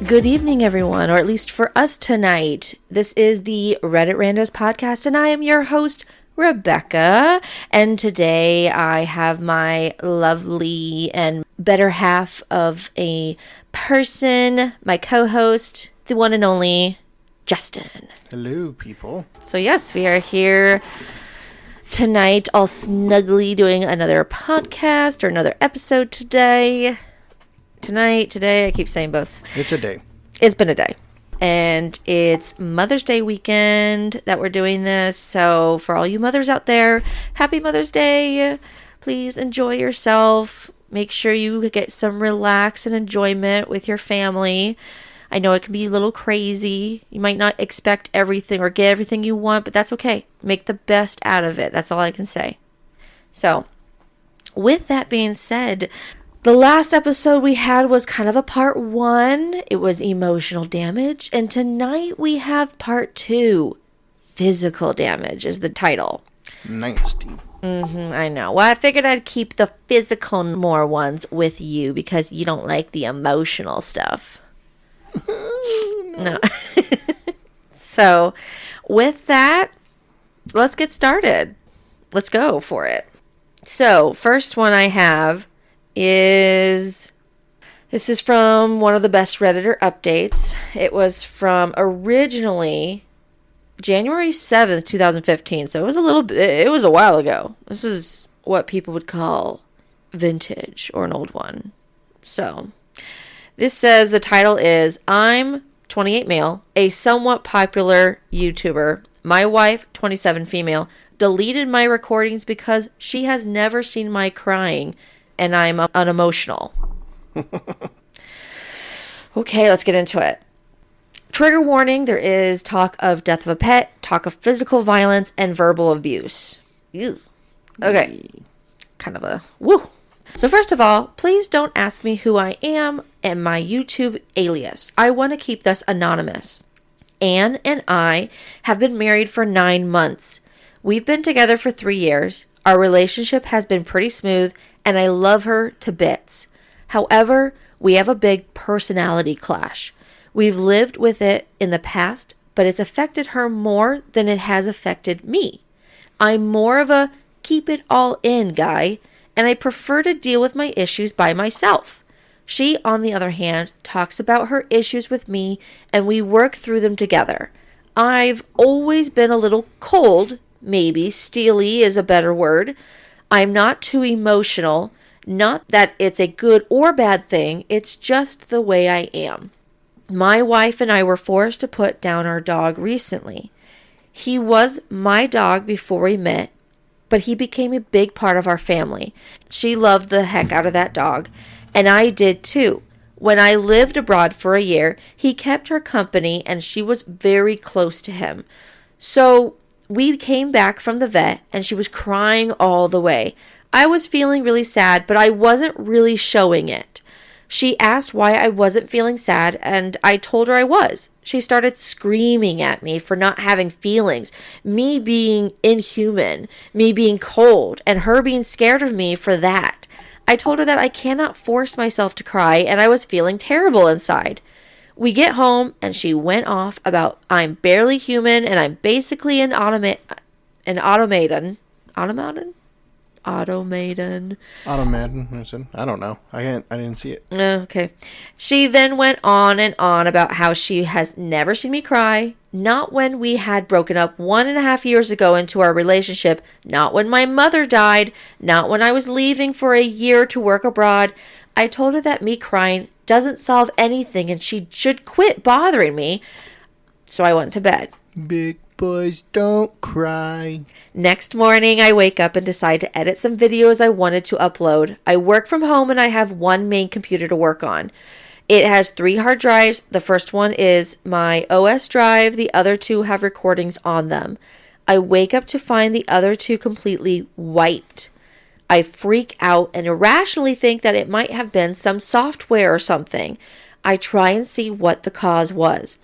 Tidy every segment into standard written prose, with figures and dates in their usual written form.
Good evening, everyone, or at least for us tonight. This is the Reddit Randos podcast, and I am your host, Rebecca. And today I have my lovely and better half of a person, my co-host, the one and only Justin. Hello, people. So yes, we are here tonight, all snugly doing another podcast or another episode today. Today, I keep saying both. It's a day. It's been a day. And it's Mother's Day weekend that we're doing this. So for all you mothers out there, happy Mother's Day. Please enjoy yourself. Make sure you get some relax and enjoyment with your family. I know it can be a little crazy. You might not expect everything or get everything you want, but that's okay. Make the best out of it. That's all I can say. So with that being said, the last episode we had was kind of a part 1. It was emotional damage. And tonight we have part 2. Physical damage is the title. Nasty. I know. Well, I figured I'd keep the physical more ones with you because you don't like the emotional stuff. No. So with that, let's get started. Let's go for it. So first one I have this is from one of the best Redditor updates. It was from originally January 7th, 2015. So it was a while ago. This is what people would call vintage or an old one. So this says the title is, I'm 28 male, a somewhat popular YouTuber. My wife, 27 female, deleted my recordings because she has never seen my crying and I'm unemotional. Okay, let's get into it. Trigger warning, there is talk of death of a pet, talk of physical violence, and verbal abuse. Ew. Okay. Kind of a woo. So first of all, please don't ask me who I am and my YouTube alias. I want to keep this anonymous. Anne and I have been married for 9 months. We've been together for 3 years. Our relationship has been pretty smooth, and I love her to bits. However, we have a big personality clash. We've lived with it in the past, but it's affected her more than it has affected me. I'm more of a keep it all in guy, and I prefer to deal with my issues by myself. She, on the other hand, talks about her issues with me, and we work through them together. I've always been a little cold. Maybe steely is a better word. I'm not too emotional. Not that it's a good or bad thing. It's just the way I am. My wife and I were forced to put down our dog recently. He was my dog before we met, but he became a big part of our family. She loved the heck out of that dog, and I did too. When I lived abroad for a year, he kept her company, and she was very close to him. So we came back from the vet, and she was crying all the way. I was feeling really sad, but I wasn't really showing it. She asked why I wasn't feeling sad, and I told her I was. She started screaming at me for not having feelings, me being inhuman, me being cold, and her being scared of me for that. I told her that I cannot force myself to cry, and I was feeling terrible inside. We get home, and she went off about I'm barely human, and I'm basically an automaton. Automaton. I don't know. I didn't see it. Okay. She then went on and on about how she has never seen me cry. Not when we had broken up 1.5 years ago into our relationship. Not when my mother died. Not when I was leaving for a year to work abroad. I told her that me crying doesn't solve anything and she should quit bothering me. So I went to bed. Big boys don't cry. Next morning, I wake up and decide to edit some videos I wanted to upload. I work from home and I have one main computer to work on. It has 3 hard drives. The first one is my OS drive. The other 2 have recordings on them. I wake up to find the other 2 completely wiped. I freak out and irrationally think that it might have been some software or something. I try and see what the cause was.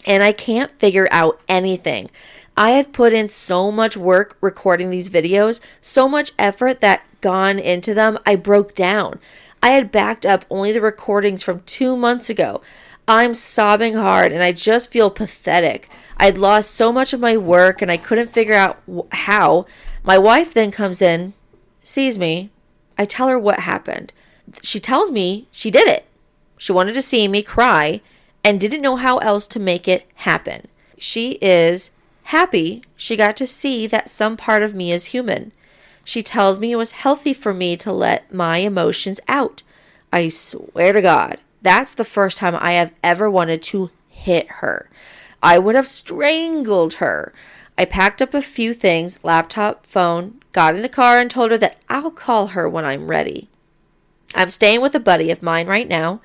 And I can't figure out anything. I had put in so much work recording these videos, so much effort that gone into them, I broke down. I had backed up only the recordings from 2 months ago. I'm sobbing hard and I just feel pathetic. I'd lost so much of my work and I couldn't figure out how. My wife then comes in, sees me. I tell her what happened. She tells me she did it. She wanted to see me cry and didn't know how else to make it happen. She is happy she got to see that some part of me is human. She tells me it was healthy for me to let my emotions out. I swear to God, that's the first time I have ever wanted to hit her. I would have strangled her. I packed up a few things, laptop, phone, got in the car and told her that I'll call her when I'm ready. I'm staying with a buddy of mine right now,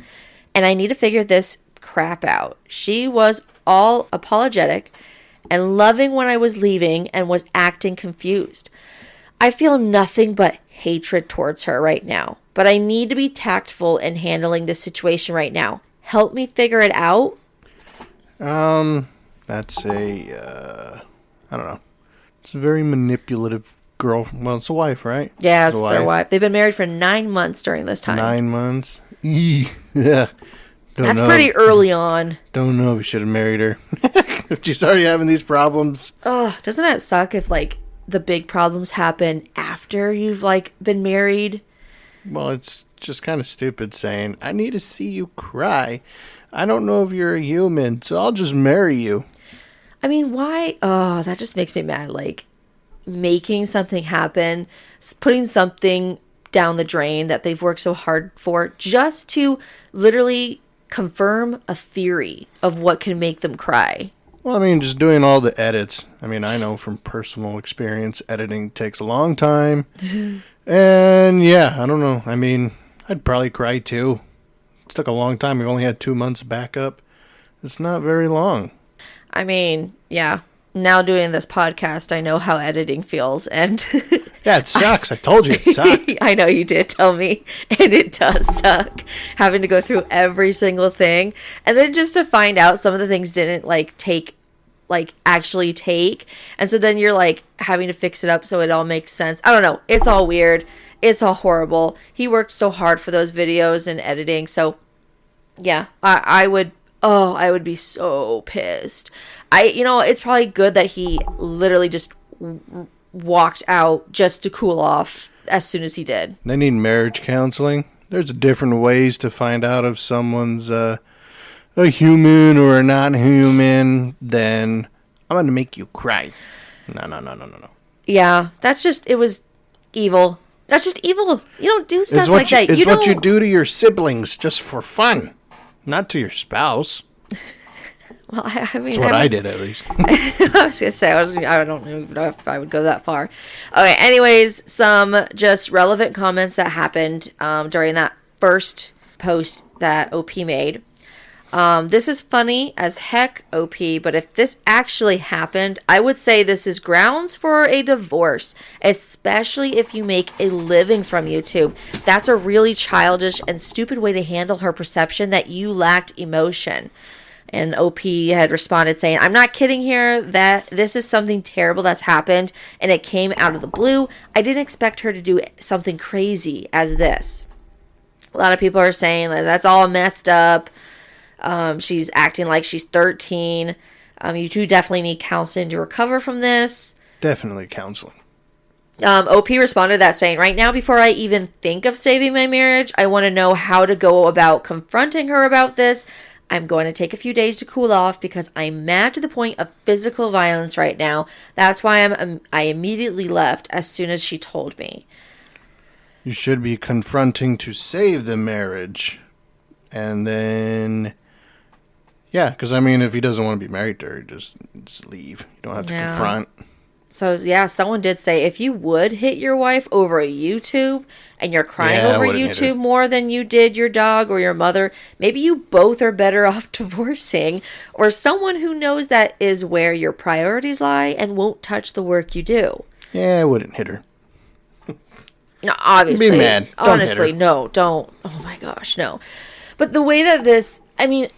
and I need to figure this crap out. She was all apologetic and loving when I was leaving and was acting confused. I feel nothing but hatred towards her right now, but I need to be tactful in handling this situation right now. Help me figure it out. That's I don't know. It's a very manipulative girl. Well, it's a wife, right? Yeah, it's their wife. They've been married for 9 months during this time. 9 months? Yeah. That's pretty early on. Don't know if you should have married her. If she's already having these problems. Oh, doesn't that suck if, like, the big problems happen after you've, like, been married? Well, it's just kind of stupid saying, I need to see you cry. I don't know if you're a human, so I'll just marry you. I mean, why? Oh, that just makes me mad. Like, making something happen, putting something down the drain that they've worked so hard for just to literally confirm a theory of what can make them cry. Well, I mean, just doing all the edits. I mean, I know from personal experience, editing takes a long time. And yeah, I don't know. I mean, I'd probably cry too. It took a long time. We only had 2 months backup. It's not very long. I mean, yeah. Now doing this podcast, I know how editing feels, and yeah, it sucks. I told you it sucked. I know you did tell me, and it does suck having to go through every single thing, and then just to find out some of the things didn't actually take, and so then you're like having to fix it up so it all makes sense. I don't know. It's all weird. It's all horrible. He worked so hard for those videos and editing, so yeah, I would be so pissed. It's probably good that he literally just walked out just to cool off as soon as he did. They need marriage counseling. There's different ways to find out if someone's a human or a non-human than I'm going to make you cry. No. Yeah, it was evil. That's just evil. You don't do stuff like that. It's what you do to your siblings just for fun, not to your spouse. Well, I mean... That's what I did, at least. I was going to say, I don't even know if I would go that far. Okay, anyways, some just relevant comments that happened during that first post that OP made. This is funny as heck, OP, but if this actually happened, I would say this is grounds for a divorce, especially if you make a living from YouTube. That's a really childish and stupid way to handle her perception that you lacked emotion. And OP had responded saying, I'm not kidding here, that this is something terrible that's happened and it came out of the blue. I didn't expect her to do something crazy as this. A lot of people are saying that that's all messed up. She's acting like she's 13. You two definitely need counseling to recover from this. Definitely counseling. OP responded to that saying, right now, before I even think of saving my marriage, I want to know how to go about confronting her about this. I'm going to take a few days to cool off because I'm mad to the point of physical violence right now. That's why I immediately left as soon as she told me. You should be confronting to save the marriage. And then, yeah, because I mean, if he doesn't want to be married to her, just leave. You don't have to confront. So, yeah, someone did say, if you would hit your wife over a YouTube and you're crying over YouTube more than you did your dog or your mother, maybe you both are better off divorcing, or someone who knows that is where your priorities lie and won't touch the work you do. Yeah, I wouldn't hit her. No, obviously. Be mad. Honestly, no, don't. Oh my gosh, no. But the way that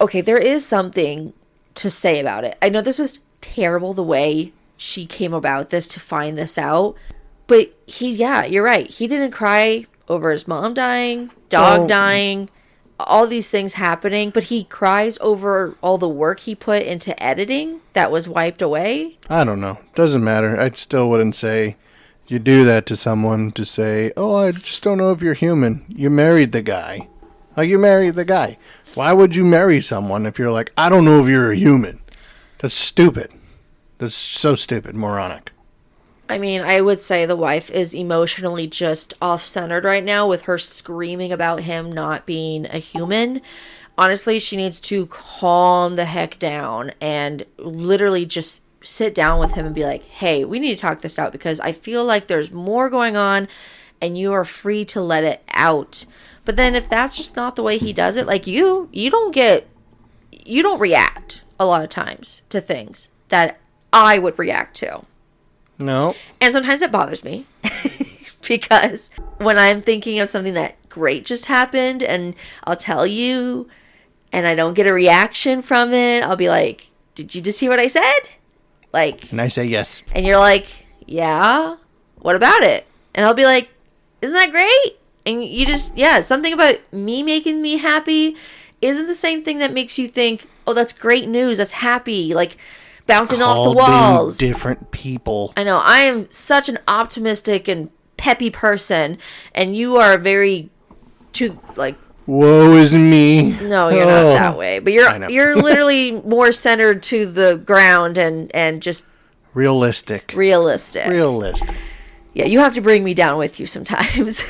okay, there is something to say about it. I know this was terrible the way she came about this to find this out. But you're right. He didn't cry over his mom dying, dog dying, all these things happening, but he cries over all the work he put into editing that was wiped away. I don't know. Doesn't matter. I still wouldn't say you do that to someone to say, oh, I just don't know if you're human. You married the guy. You married the guy. Why would you marry someone if you're like, I don't know if you're a human? That's stupid. That's so stupid, moronic. I mean, I would say the wife is emotionally just off-centered right now with her screaming about him not being a human. Honestly, she needs to calm the heck down and literally just sit down with him and be like, hey, we need to talk this out because I feel like there's more going on and you are free to let it out. But then if that's just not the way he does it, like you don't react a lot of times to things that I would react to. No. And sometimes it bothers me because when I'm thinking of something that great just happened and I'll tell you and I don't get a reaction from it, I'll be like, did you just hear what I said? Like, And I say yes. and you're like, yeah, what about it? And I'll be like, isn't that great? And you just, yeah, something about me making me happy isn't the same thing that makes you think, oh, that's great news, that's happy, like bouncing off the walls. Different people. I know. I am such an optimistic and peppy person, and you are very woe is me. No, you're not that way. But you're literally more centered to the ground and just realistic. Yeah, you have to bring me down with you sometimes.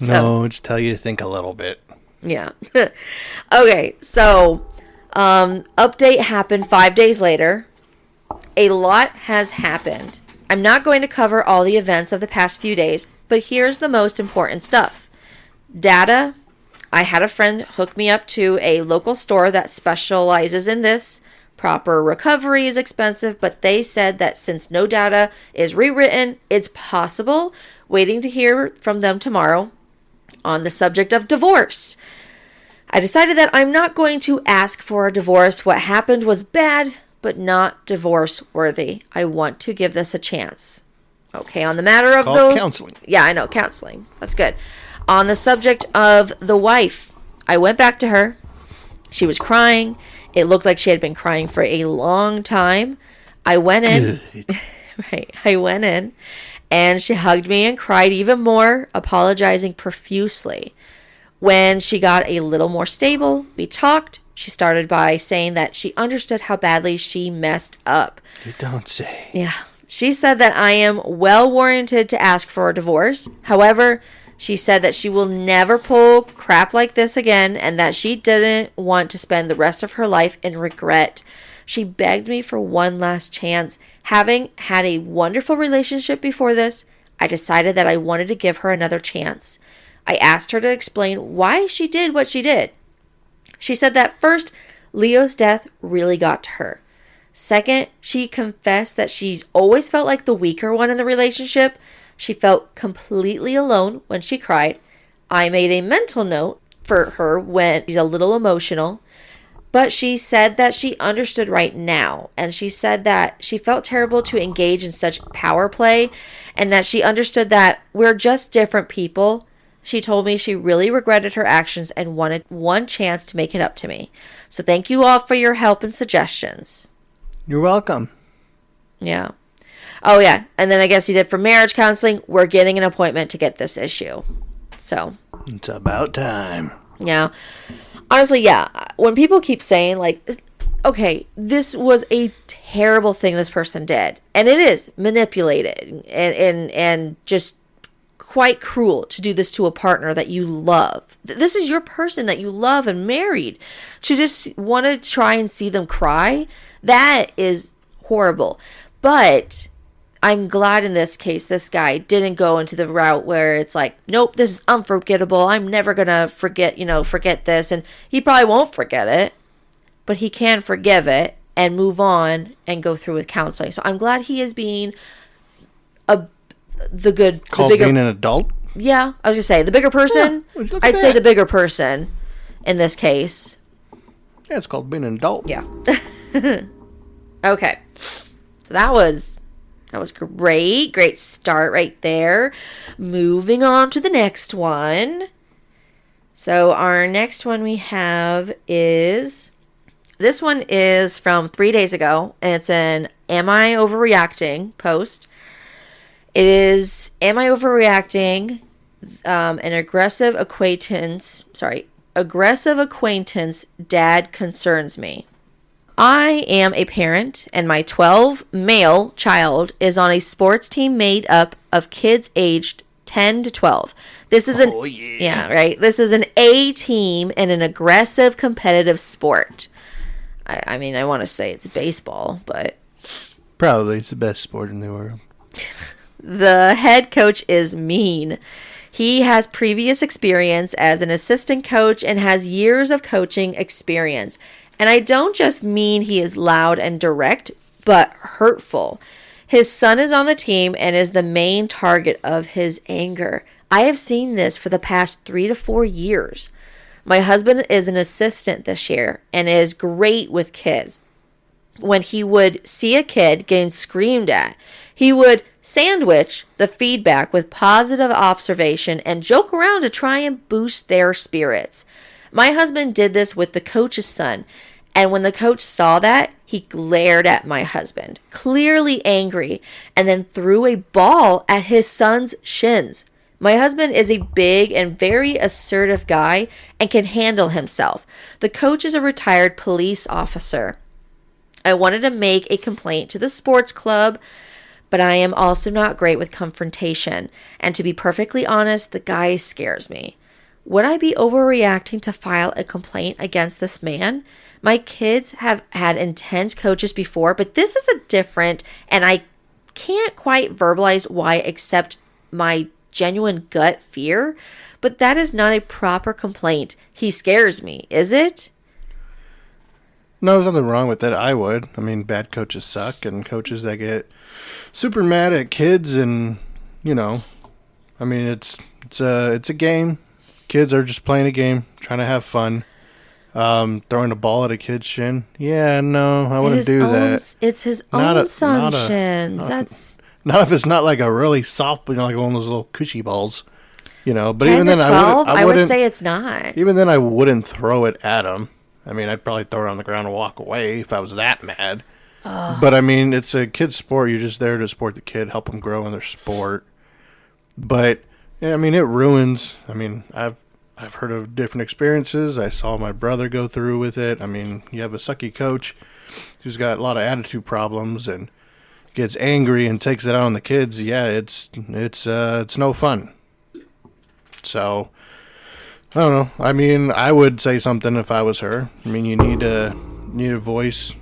No, just tell you to think a little bit. Yeah. Okay, so update happened 5 days later. A lot has happened. I'm not going to cover all the events of the past few days, but here's the most important stuff. Data. I had a friend hook me up to a local store that specializes in this. Proper recovery is expensive, but they said that since no data is rewritten, it's possible. Waiting to hear from them tomorrow on the subject of divorce. I decided that I'm not going to ask for a divorce. What happened was bad, but not divorce worthy. I want to give this a chance. Okay, on the matter of counseling. Yeah, I know, counseling. That's good. On the subject of the wife, I went back to her. She was crying. It looked like she had been crying for a long time. I went in. Right. I went in and she hugged me and cried even more, apologizing profusely. When she got a little more stable, we talked. She started by saying that she understood how badly she messed up. You don't say. Yeah. She said that I am well warranted to ask for a divorce. However, she said that she will never pull crap like this again and that she didn't want to spend the rest of her life in regret. She begged me for one last chance. Having had a wonderful relationship before this, I decided that I wanted to give her another chance. I asked her to explain why she did what she did. She said that first, Leo's death really got to her. Second, she confessed that she's always felt like the weaker one in the relationship. She felt completely alone when she cried. I made a mental note for her when she's a little emotional. But she said that she understood right now. And she said that she felt terrible to engage in such power play. And that she understood that we're just different people. She told me she really regretted her actions and wanted one chance to make it up to me. So thank you all for your help and suggestions. You're welcome. Yeah. Oh, yeah. And then I guess he did for marriage counseling. We're getting an appointment to get this issue. So. It's about time. Yeah. Honestly, yeah. When people keep saying, like, okay, this was a terrible thing this person did. And it is manipulated and just quite cruel to do this to a partner that you love. This is your person that you love and married. To just want to try and see them cry, that is horrible. But I'm glad in this case this guy didn't go into the route where it's like, nope, this is unforgettable. I'm never going to forget this. And he probably won't forget it, but he can forgive it and move on and go through with counseling. So I'm glad he is being being an adult? Yeah, I was going to say, the bigger person. Yeah, I'd say the bigger person in this case. Yeah, it's called being an adult. Yeah. Okay. So that was great. Great start right there. Moving on to the next one. So our next one we have is, this one is from 3 days ago, and it's an Am I Overreacting post. It is, am I overreacting? An aggressive acquaintance, dad concerns me. I am a parent, and my 12 male child is on a sports team made up of kids aged 10 to 12. This is This is an A team in an aggressive competitive sport. I mean, I want to say it's baseball, but probably it's the best sport in the world. The head coach is mean. He has previous experience as an assistant coach and has years of coaching experience. And I don't just mean he is loud and direct, but hurtful. His son is on the team and is the main target of his anger. I have seen this for the past 3 to 4 years. My husband is an assistant this year and is great with kids. When he would see a kid getting screamed at, he would sandwich the feedback with positive observation and joke around to try and boost their spirits. My husband did this with the coach's son, and when the coach saw that, he glared at my husband, clearly angry, and then threw a ball at his son's shins. My husband is a big and very assertive guy and can handle himself. The coach is a retired police officer. I wanted to make a complaint to the sports club, but I am also not great with confrontation. And to be perfectly honest, the guy scares me. Would I be overreacting to file a complaint against this man? My kids have had intense coaches before, but this is a different, and I can't quite verbalize why except my genuine gut fear, but that is not a proper complaint. He scares me, is it? No, there's nothing wrong with that. I would. I mean, bad coaches suck, and coaches that get super mad at kids, and I mean, it's a game. Kids are just playing a game, trying to have fun. Throwing a ball at a kid's shin. Yeah, no, I wouldn't do that. It's his own son's shins. That's not if it's not like a really soft, like one of those little cushy balls. But 10 even to then, 12, I wouldn't say it's not. Even then, I wouldn't throw it at him. I mean, I'd probably throw it on the ground and walk away if I was that mad. But I mean, it's a kid's sport. You're just there to support the kid, help them grow in their sport. But yeah, I mean, it ruins. I mean, I've heard of different experiences. I saw my brother go through with it. I mean, you have a sucky coach who's got a lot of attitude problems and gets angry and takes it out on the kids. Yeah, it's no fun. So I don't know. I mean, I would say something if I was her. I mean, you need a voice,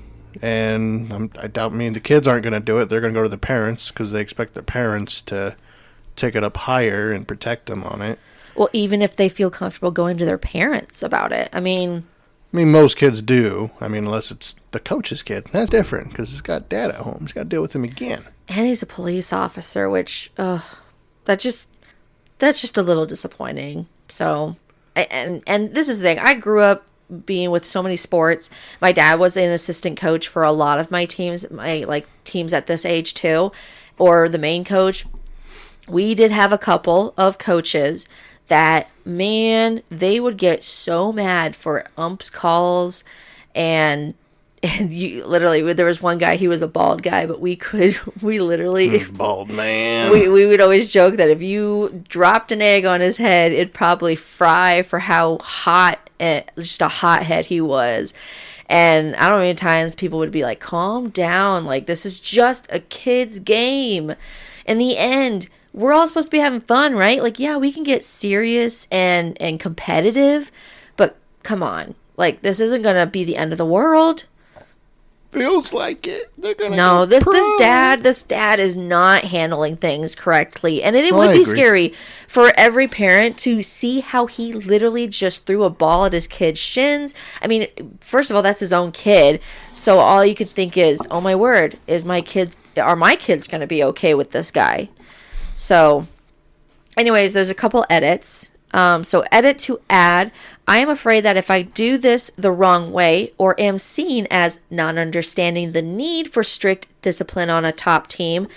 and I doubt. I mean, the kids aren't going to do it. They're going to go to the parents because they expect their parents to take it up higher and protect them on it. Well, even if they feel comfortable going to their parents about it. I mean, most kids do. I mean, unless it's the coach's kid. That's different because he's got dad at home. He's got to deal with him again. And he's a police officer, which, that's just a little disappointing. So, and this is the thing. I grew up being with so many sports. My dad was an assistant coach for a lot of my teams, teams at this age too, or the main coach. We did have a couple of coaches that, man, they would get so mad for umps calls, and you literally, there was one guy, he was a bald guy, but we literally bald man. We would always joke that if you dropped an egg on his head, it'd probably fry for how hot, just a hothead he was. And I don't know how many times people would be like, calm down, like this is just a kid's game. In the end, we're all supposed to be having fun, right? Like, yeah, we can get serious and competitive, but come on. Like, this isn't going to be the end of the world. Feels like it. They're gonna No, this dad is not handling things correctly. And it would I be agree. scary for every parent to see how he literally just threw a ball at his kid's shins. I mean, first of all, that's his own kid. So all you can think is, oh my word, are my kids going to be okay with this guy? So, anyways, there's a couple edits. So edit to add, I am afraid that if I do this the wrong way or am seen as not understanding the need for strict discipline on a top team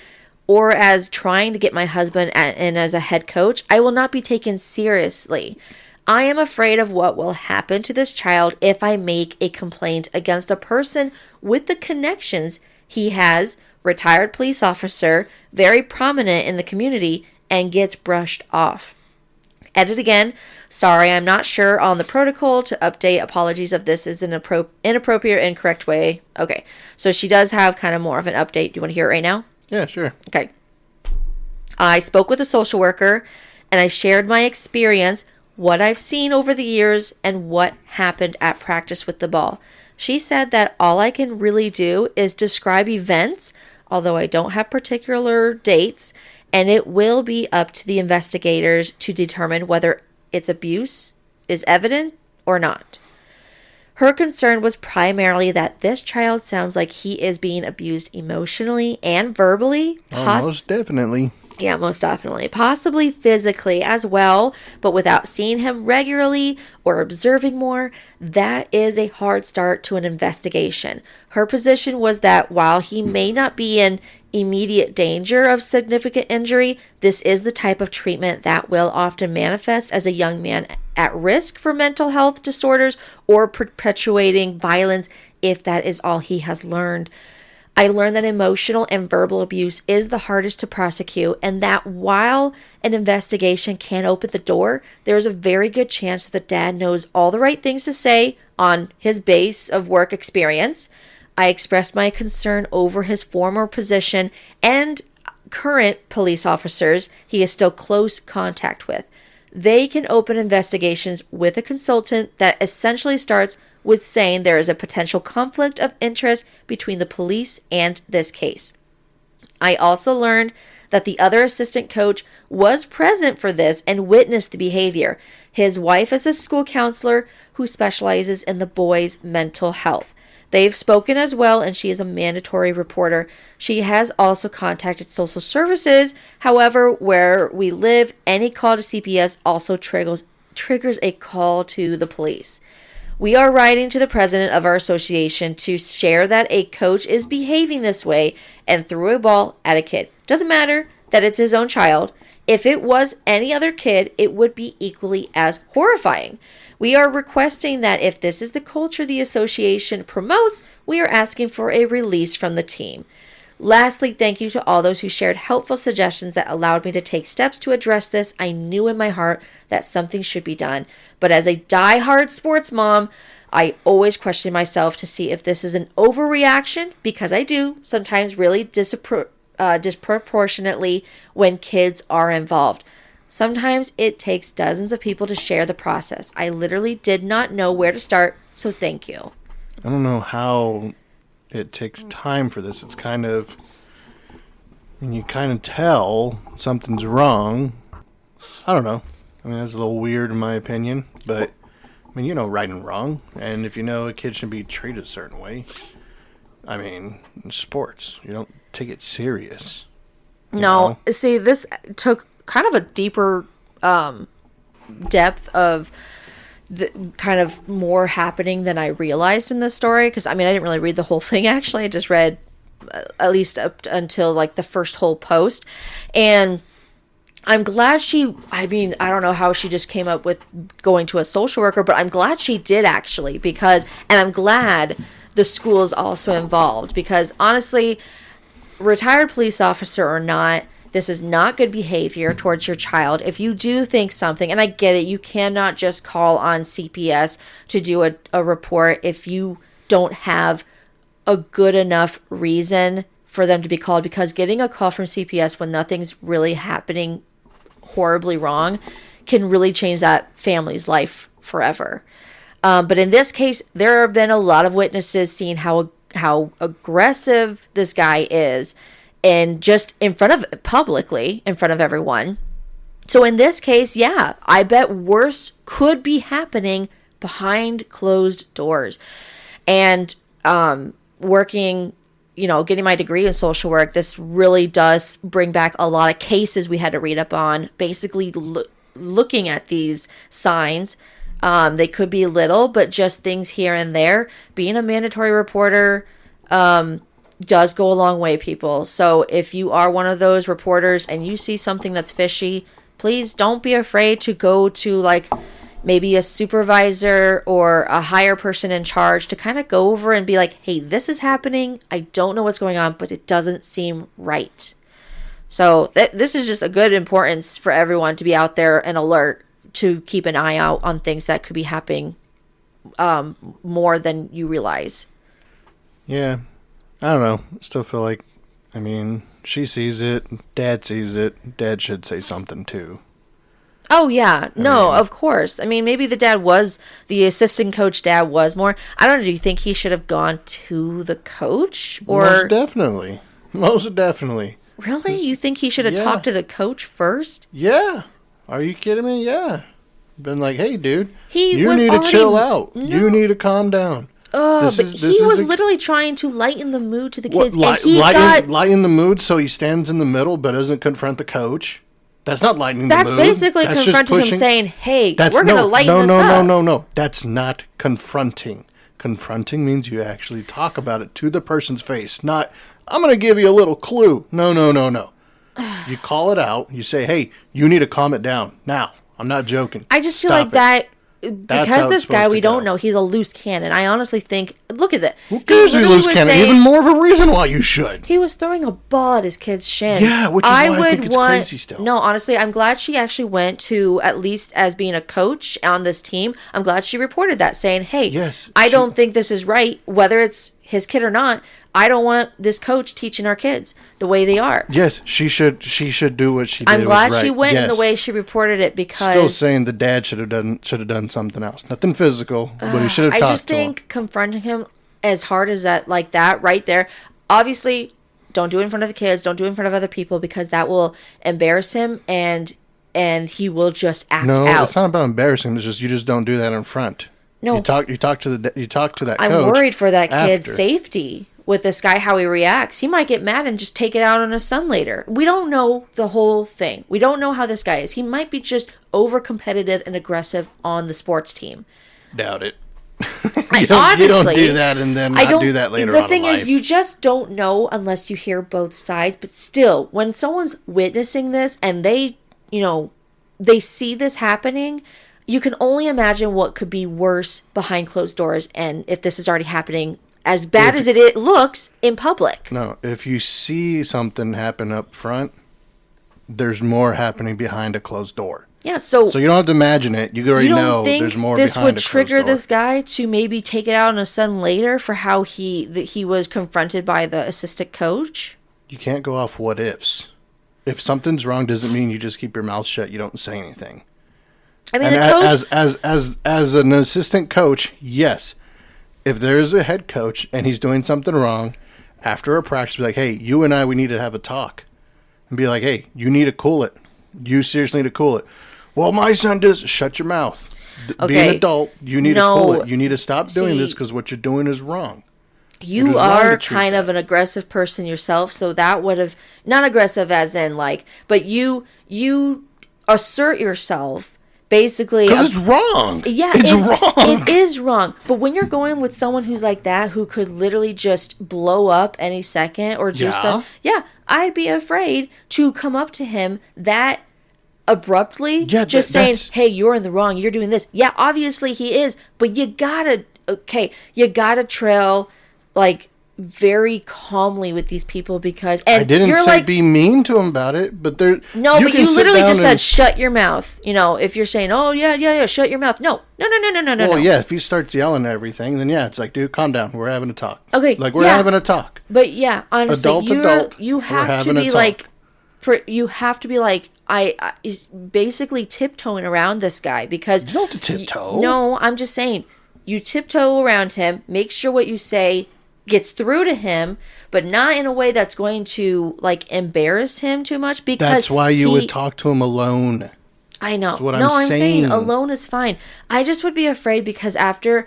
or as trying to get my husband in as a head coach, I will not be taken seriously. I am afraid of what will happen to this child if I make a complaint against a person with the connections he has, retired police officer, very prominent in the community, and gets brushed off. Edit again. Sorry, I'm not sure on the protocol to update. Apologies if this is an inappropriate, incorrect way. Okay, so she does have kind of more of an update. Do you want to hear it right now? Yeah, sure. Okay. I spoke with a social worker and I shared my experience, what I've seen over the years, and what happened at practice with the ball. She said that all I can really do is describe events, although I don't have particular dates, and it will be up to the investigators to determine whether its abuse is evident or not. Her concern was primarily that this child sounds like he is being abused emotionally and verbally. Most definitely. Yeah, most definitely. Possibly physically as well, but without seeing him regularly or observing more, that is a hard start to an investigation. Her position was that while he may not be in immediate danger of significant injury, this is the type of treatment that will often manifest as a young man at risk for mental health disorders or perpetuating violence if that is all he has learned. I learned that emotional and verbal abuse is the hardest to prosecute, and that while an investigation can open the door, there is a very good chance that the dad knows all the right things to say on his base of work experience. I expressed my concern over his former position and current police officers he is still close contact with. They can open investigations with a consultant that essentially starts with saying there is a potential conflict of interest between the police and this case. I also learned that the other assistant coach was present for this and witnessed the behavior. His wife is a school counselor who specializes in the boys' mental health. They've spoken as well, and she is a mandatory reporter. She has also contacted social services. However, where we live, any call to CPS also triggers a call to the police. We are writing to the president of our association to share that a coach is behaving this way and threw a ball at a kid. Doesn't matter that it's his own child. If it was any other kid, it would be equally as horrifying. We are requesting that if this is the culture the association promotes, we are asking for a release from the team. Lastly, thank you to all those who shared helpful suggestions that allowed me to take steps to address this. I knew in my heart that something should be done. But as a die-hard sports mom, I always question myself to see if this is an overreaction, because I do sometimes really disproportionately when kids are involved. Sometimes it takes dozens of people to share the process. I literally did not know where to start, so thank you. I don't know how it takes time for this. It's kind of, you kind of tell something's wrong. I don't know. I mean, that's a little weird in my opinion, but I mean, you know right and wrong. And if you know a kid should be treated a certain way, I mean, in sports, you don't take it serious. No, see, this took kind of a deeper depth of the kind of more happening than I realized in this story. Because, I mean, I didn't really read the whole thing, actually. I just read at least up until, like, the first whole post. And I'm glad I don't know how she just came up with going to a social worker, but I'm glad she did, actually. And I'm glad the school is also involved. Because, honestly, retired police officer or not, this is not good behavior towards your child. If you do think something, and I get it, you cannot just call on CPS to do a report if you don't have a good enough reason for them to be called, because getting a call from CPS when nothing's really happening horribly wrong can really change that family's life forever. But in this case, there have been a lot of witnesses seeing how aggressive this guy is, and just publicly in front of everyone. So in this case, yeah, I bet worse could be happening behind closed doors. And working, getting my degree in social work, this really does bring back a lot of cases we had to read up on, basically looking at these signs. They could be little, but just things here and there. Being a mandatory reporter does go a long way, people. So if you are one of those reporters and you see something that's fishy, please don't be afraid to go to, maybe a supervisor or a higher person in charge to kind of go over and be like, hey, this is happening. I don't know what's going on, but it doesn't seem right. So this is just a good importance for everyone to be out there and alert to keep an eye out on things that could be happening more than you realize. Yeah. I don't know. Still feel like, I mean, she sees it. Dad sees it. Dad should say something too. Oh, yeah. No, of course. I mean, maybe the assistant coach dad was more. I don't know. Do you think he should have gone to the coach? Or Most definitely. Most definitely. Really? You think he should have talked to the coach first? Yeah. Are you kidding me? Yeah. Been like, hey, dude, you was need to already- chill out. No. You need to calm down. But he was literally trying to lighten the mood to the kids. What, And he lighten the mood so he stands in the middle but doesn't confront the coach? That's not lightening the mood. That's basically That's just confronting him pushing- saying, hey, we're going to lighten this up. No. That's not confronting. Confronting means you actually talk about it to the person's face, not, I'm going to give you a little clue. No. You call it out. You say, hey, you need to calm it down. Now, I'm not joking. I just feel Stop like it. that, That's because how this it's guy, supposed we to go. don't know, he's a loose cannon. I honestly think, look at that. Who cares if you lose cannon? Even more of a reason why you should. He was throwing a ball at his kid's shins. Yeah, which is why I think it's crazy still. No, honestly, I'm glad she actually went to, at least as being a coach on this team, I'm glad she reported that, saying, hey, Yes, I don't think this is right, whether it's his kid or not. I don't want this coach teaching our kids the way they are. Yes, she should do what she did. I'm glad was right. she went in the Yes. way she reported it, because Still saying the dad should have done something else. Nothing physical, but he should have I talked just to him. think confronting him as hard as that, like that right there, obviously don't do it in front of the kids, don't do it in front of other people, because that will embarrass him and he will just act No, out. it's not about embarrassing. It's just you just don't do that in front. No. You talk to that I'm coach. worried for that kid's after. safety with this guy, how he reacts. He might get mad and just take it out on his son later. We don't know the whole thing. We don't know how this guy is. He might be just over competitive and aggressive on the sports team. Doubt it. You don't do that and then not do that later on The thing in is, life. you just don't know unless you hear both sides. But still, when someone's witnessing this and they see this happening, you can only imagine what could be worse behind closed doors, and if this is already happening as bad as it looks in public. No, if you see something happen up front, there's more happening behind a closed door. Yeah, so So you don't have to imagine it. You already you don't know think there's more this behind would a closed trigger door. this guy to maybe take it out on his son later for how he was confronted by the assistant coach? You can't go off what ifs. If something's wrong, doesn't mean you just keep your mouth shut. You don't say anything. I mean, And the coach. as an assistant coach, yes. If there's a head coach and he's doing something wrong, after a practice, be like, hey, you and I, we need to have a talk. And be like, hey, you need to cool it. You seriously need to cool it. Well, my son does. Shut your mouth. Be Okay. an adult. You need to cool it. You need to stop doing this because what you're doing is wrong. You is wrong are to treat kind of that. an aggressive person yourself, so that would have, not aggressive as in like, but you assert yourself basically. Because it's wrong. Yeah, it's wrong. It is wrong. But when you're going with someone who's like that, who could literally just blow up any second or do I'd be afraid to come up to him that abruptly, Yeah, just saying, hey, you're in the wrong, you're doing this. Yeah, obviously he is, but you gotta trail like very calmly with these people, because I didn't you're say like, be mean to him about it, but there. no, but can you sit literally down just said and- shut your mouth. If you're saying, oh yeah, shut your mouth. No. Well, yeah, if he starts yelling at everything, then yeah, it's like, dude, calm down. We're having a talk. Okay, like we're yeah. having a talk. But yeah, honestly, Adult, you we're have to having a be talk. like, you have to be like, I basically tiptoeing around this guy, because You don't have to tiptoe. No, I'm just saying, you tiptoe around him. Make sure what you say gets through to him, but not in a way that's going to like embarrass him too much. Because That's why you would talk to him alone. I know. That's what No, I'm saying saying. alone is fine. I just would be afraid, because after,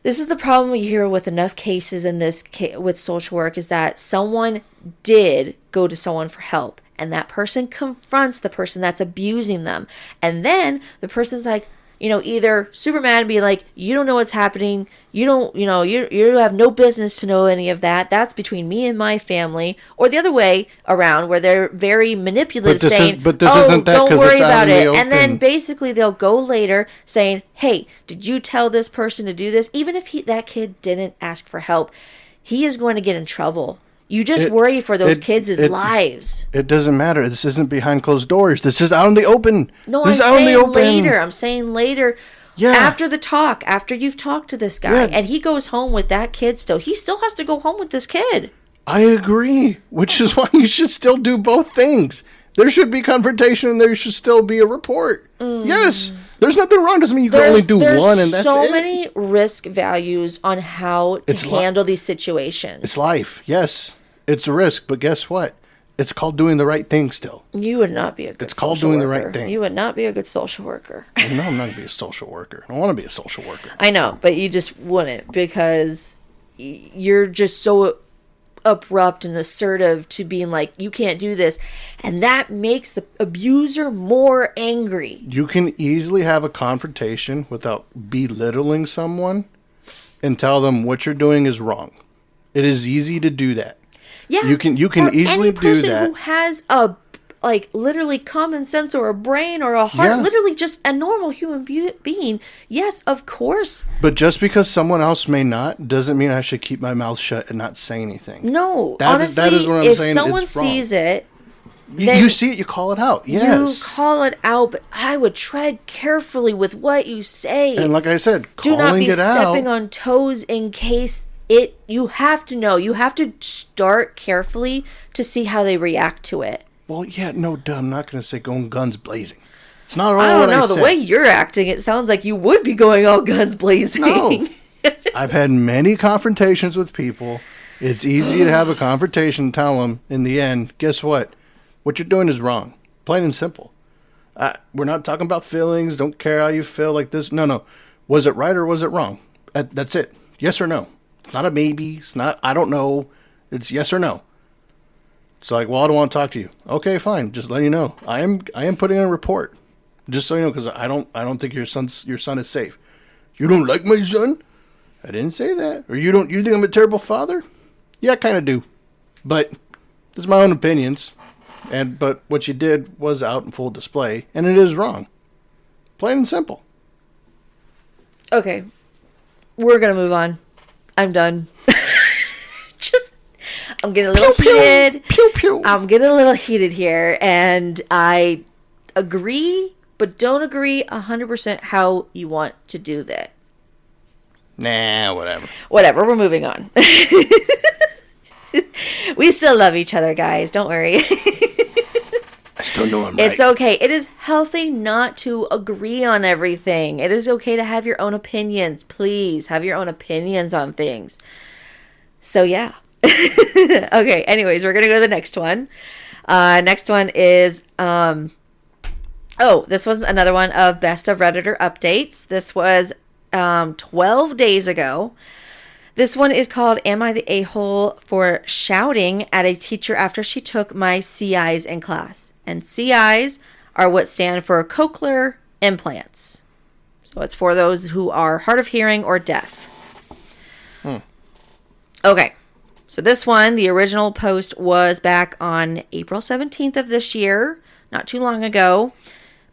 this is the problem we hear with enough cases in this with social work, is that someone did go to someone for help, and that person confronts the person that's abusing them, and then the person's like, either super mad and be like, you don't know what's happening. You don't, you have no business to know any of that. That's between me and my family. Or the other way around, where they're very manipulative, saying, oh, don't worry about it. And then basically they'll go later saying, hey, did you tell this person to do this? Even if that kid didn't ask for help, he is going to get in trouble. You just worry for those kids' lives. It doesn't matter. This isn't behind closed doors. This is out in the open. No, I'm saying later. I'm saying later. Yeah. After the talk, after you've talked to this guy, and he goes home with that kid still. He still has to go home with this kid. I agree, which is why you should still do both things. There should be confrontation and there should still be a report. Yes. There's nothing wrong. Doesn't mean you can only do one and that's it. There's so many risk values on how to handle these situations. It's life. Yes. It's a risk, but guess what? It's called doing the right thing still. You would not be a good social worker. It's called doing the right thing. You would not be a good social worker. No, I'm not going to be a social worker. I don't want to be a social worker. I know, but you just wouldn't because you're just so abrupt and assertive to being like, you can't do this. And that makes the abuser more angry. You can easily have a confrontation without belittling someone and tell them what you're doing is wrong. It is easy to do that. Yeah, you can easily do that. Any person who has a literally common sense or a brain or a heart, literally just a normal human being, yes, of course. But just because someone else may not, doesn't mean I should keep my mouth shut and not say anything. No, honestly, that is what I'm saying. If someone sees it, then you see it, you call it out. Yes, you call it out. But I would tread carefully with what you say. And like I said, do not be stepping on toes in case. You have to know. You have to start carefully to see how they react to it. Well, yeah, no, duh. I'm not going to say going guns blazing. It's not all I don't know. The way you're acting, it sounds like you would be going all guns blazing. No. I've had many confrontations with people. It's easy to have a confrontation and tell them, in the end, guess what? What you're doing is wrong. Plain and simple. We're not talking about feelings. Don't care how you feel like this. No. Was it right or was it wrong? That's it. Yes or no. It's not a maybe. It's not, I don't know. It's yes or no. It's like, well, I don't want to talk to you. Okay, fine. Just let you know. I am putting in a report. Just so you know, because I don't think your son is safe. You don't like my son? I didn't say that. Or you think I'm a terrible father? Yeah, I kind of do. But this is my own opinions. But what you did was out in full display, and it is wrong. Plain and simple. Okay. We're going to move on. I'm done. I'm getting a little heated. Pew, pew. I'm getting a little heated here. And I agree, but don't agree 100% how you want to do that. Nah, whatever. Whatever. We're moving on. We still love each other, guys. Don't worry. I still know I'm right. It's okay. It is healthy not to agree on everything. It is okay to have your own opinions. Please have your own opinions on things. So, yeah. Okay. Anyways, we're going to go to the next one. Next one is, this was another one of Best of Redditor updates. This was 12 days ago. This one is called, Am I the A-hole for shouting at a teacher after she took my CIs in class? And CIs are what stand for cochlear implants. So it's for those who are hard of hearing or deaf. Okay. So this one, the original post was back on April 17th of this year, not too long ago.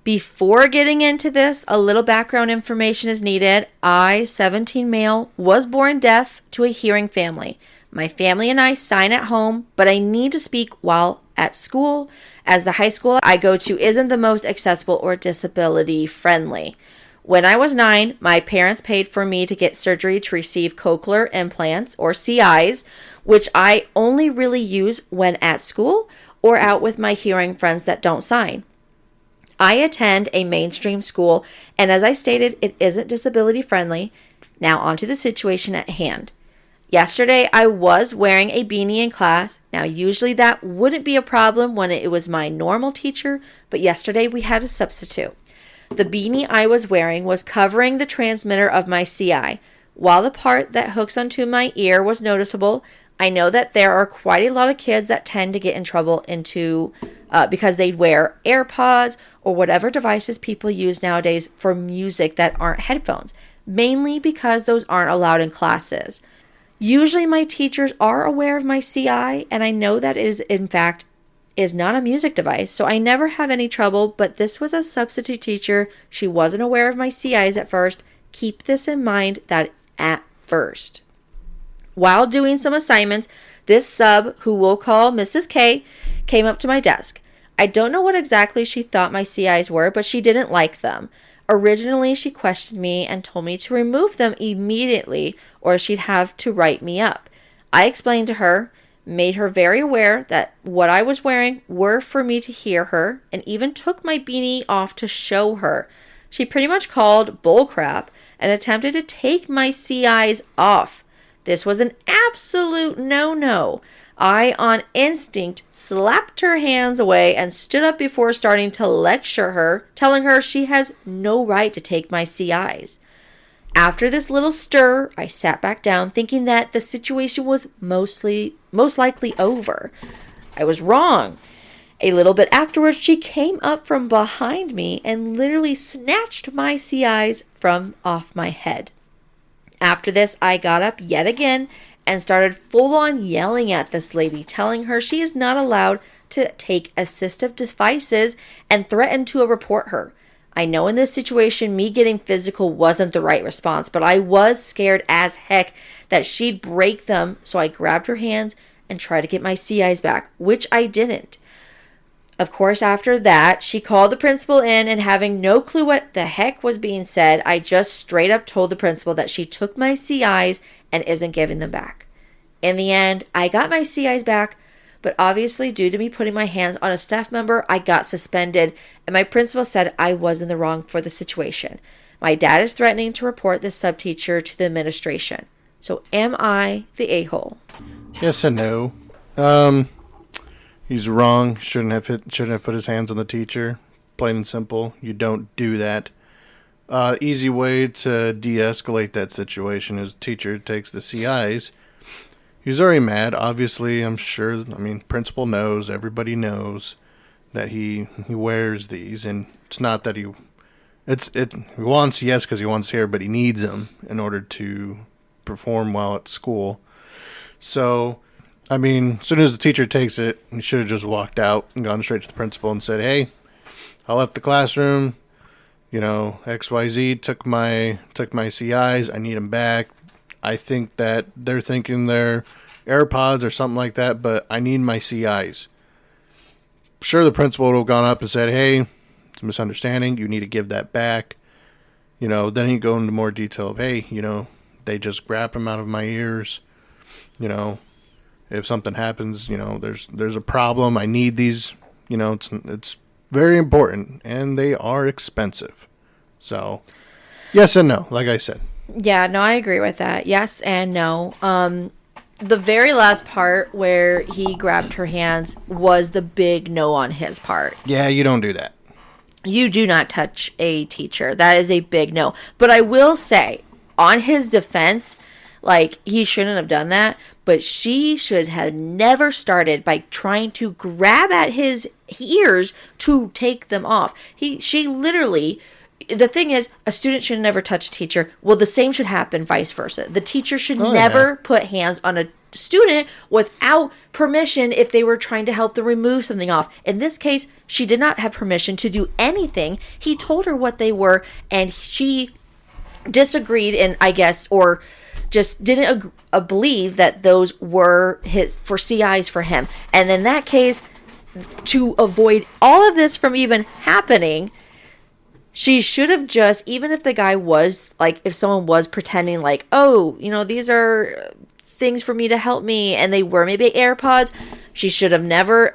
Before getting into this, a little background information is needed. I, 17 male, was born deaf to a hearing family. My family and I sign at home, but I need to speak while at school, as the high school I go to isn't the most accessible or disability friendly. When I was 9, my parents paid for me to get surgery to receive cochlear implants, or CIs, which I only really use when at school or out with my hearing friends that don't sign. I attend a mainstream school, and as I stated, it isn't disability friendly. Now on to the situation at hand. Yesterday, I was wearing a beanie in class. Now, usually that wouldn't be a problem when it was my normal teacher, but yesterday we had a substitute. The beanie I was wearing was covering the transmitter of my CI. While the part that hooks onto my ear was noticeable, I know that there are quite a lot of kids that tend to get in trouble because they wear AirPods or whatever devices people use nowadays for music that aren't headphones, mainly because those aren't allowed in classes. Usually my teachers are aware of my CI, and I know that it is in fact is not a music device, so I never have any trouble, but this was a substitute teacher. She wasn't aware of my CIs at first. Keep this in mind that at first. While doing some assignments, this sub, who we'll call Mrs. K, came up to my desk. I don't know what exactly she thought my CIs were, but she didn't like them. Originally, she questioned me and told me to remove them immediately or she'd have to write me up. I explained to her, made her very aware that what I was wearing were for me to hear her, and even took my beanie off to show her. She pretty much called bullcrap and attempted to take my CIs off. This was an absolute no-no. I, on instinct, slapped her hands away and stood up before starting to lecture her, telling her she has no right to take my CIs. After this little stir, I sat back down thinking that the situation was most likely over. I was wrong. A little bit afterwards, she came up from behind me and literally snatched my CIs from off my head. After this, I got up yet again and started full-on yelling at this lady, telling her she is not allowed to take assistive devices and threatened to report her. I know in this situation, me getting physical wasn't the right response, but I was scared as heck that she'd break them, so I grabbed her hands and tried to get my CIs back, which I didn't. Of course, after that, she called the principal in, and having no clue what the heck was being said, I just straight up told the principal that she took my CIs and isn't giving them back. In the end, I got my CIs back, but obviously due to me putting my hands on a staff member, I got suspended, and my principal said I was in the wrong for the situation. My dad is threatening to report this subteacher to the administration. So am I the a-hole? Yes and no. He's wrong. Shouldn't have put his hands on the teacher. Plain and simple. You don't do that. Easy way to de-escalate that situation is the teacher takes the CIs. He's already mad. Obviously, I'm sure. Principal knows. Everybody knows that he wears these, and it's not that he wants because he wants here, but he needs them in order to perform well at school. So, as soon as the teacher takes it, he should have just walked out and gone straight to the principal and said, "Hey, I left the classroom. XYZ took my CIs. I need them back. I think that they're thinking they're AirPods or something like that, but I need my CIs." Sure, the principal would have gone up and said, "Hey, it's a misunderstanding. You need to give that back." Then he'd go into more detail of, "Hey, they just grabbed them out of my ears. If something happens, there's a problem. I need these. It's very important, and they are expensive." So, yes and no, like I said. Yeah, no, I agree with that. Yes and no. The very last part where he grabbed her hands was the big no on his part. Yeah, you don't do that. You do not touch a teacher. That is a big no. But I will say, on his defense, he shouldn't have done that, but she should have never started by trying to grab at his ears to take them off. She literally, the thing is, a student should never touch a teacher. Well, the same should happen vice versa. The teacher should never put hands on a student without permission if they were trying to help them remove something off. In this case, she did not have permission to do anything. He told her what they were, and she disagreed, and or just didn't believe that those were for CIs for him. And in that case, to avoid all of this from even happening, she should have just, even if the guy was, if someone was pretending these are things for me to help me, and they were maybe AirPods, she should have never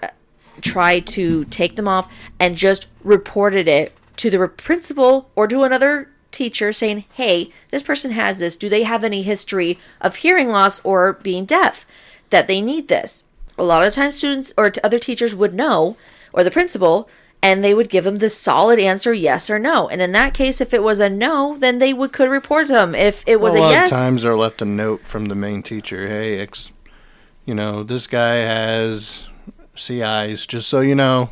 tried to take them off and just reported it to the principal or to another teacher saying, "Hey, this person has this. Do they have any history of hearing loss or being deaf that they need this?" A lot of times students or other teachers would know, or the principal, and they would give them the solid answer, yes or no. And in that case, if it was a no, then they could report them. If it was a yes, a lot of times they're left a note from the main teacher, "Hey, this guy has CIs, just so you know.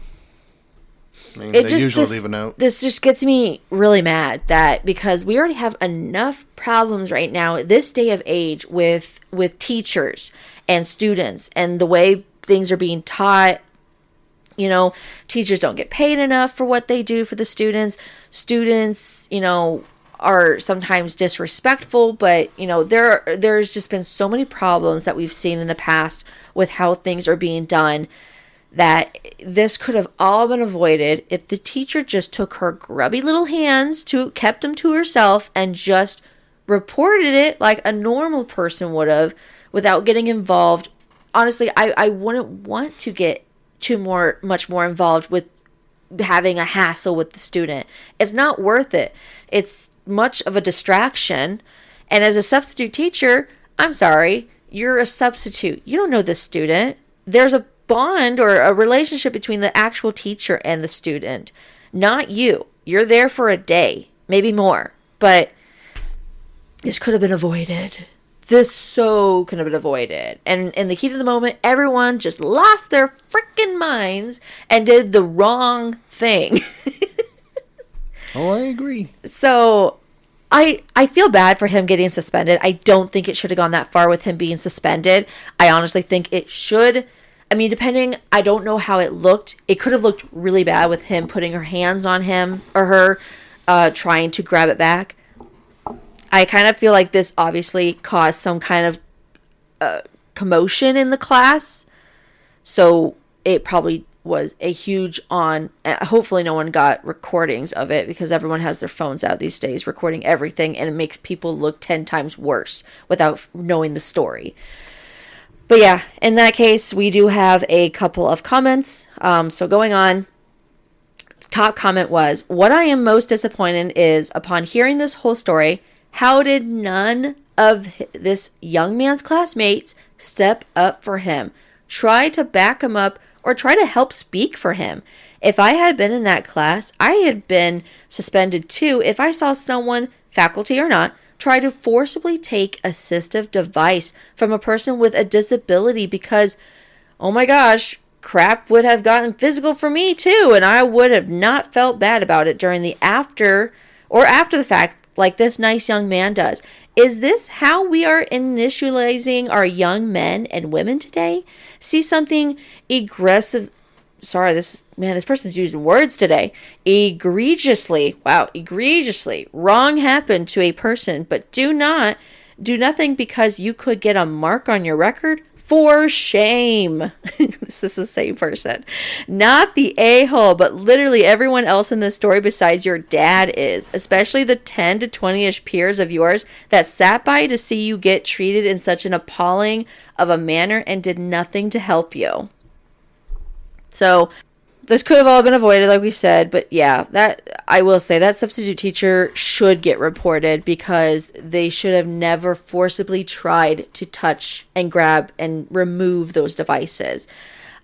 I mean, It they just usually leave a note. This just gets me really mad that because we already have enough problems right now at this day of age with teachers and students and the way things are being taught. Teachers don't get paid enough for what they do for the students. Students, are sometimes disrespectful, but there's just been so many problems that we've seen in the past with how things are being done, that this could have all been avoided if the teacher just took her grubby little hands, kept them to herself, and just reported it like a normal person would have without getting involved. Honestly, I wouldn't want to get much more involved with having a hassle with the student. It's not worth it. It's much of a distraction. And as a substitute teacher, I'm sorry, you're a substitute. You don't know the student. There's a bond or a relationship between the actual teacher and the student, not you. You're there for a day, maybe more. But this could have been avoided. This so could have been avoided. And in the heat of the moment, everyone just lost their freaking minds and did the wrong thing. Oh, I agree. So I feel bad for him getting suspended. I don't think it should have gone that far with him being suspended. I honestly think it should. I mean, I don't know how it looked. It could have looked really bad with him putting her hands on him or her, trying to grab it back. I kind of feel like this obviously caused some kind of commotion in the class. So it probably was a huge hopefully no one got recordings of it, because everyone has their phones out these days recording everything, and it makes people look 10 times worse without knowing the story. But yeah, in that case, we do have a couple of comments. So going on, top comment was, what I am most disappointed is, upon hearing this whole story, how did none of this young man's classmates step up for him, try to back him up, or try to help speak for him? If I had been in that class, I had been suspended too if I saw someone, faculty or not, try to forcibly take assistive device from a person with a disability, because, oh my gosh, crap would have gotten physical for me too, and I would have not felt bad about it during the after the fact, like this nice young man does. Is this how we are initializing our young men and women today? See something aggressive. Sorry, this person's using words today. Egregiously wrong happened to a person, but do nothing because you could get a mark on your record. For shame. This is the same person. Not the a-hole, but literally everyone else in this story besides your dad is. Especially the 10 to 20-ish peers of yours that sat by to see you get treated in such an appalling of a manner and did nothing to help you. So this could have all been avoided, like we said, but yeah, that I will say that substitute teacher should get reported, because they should have never forcibly tried to touch and grab and remove those devices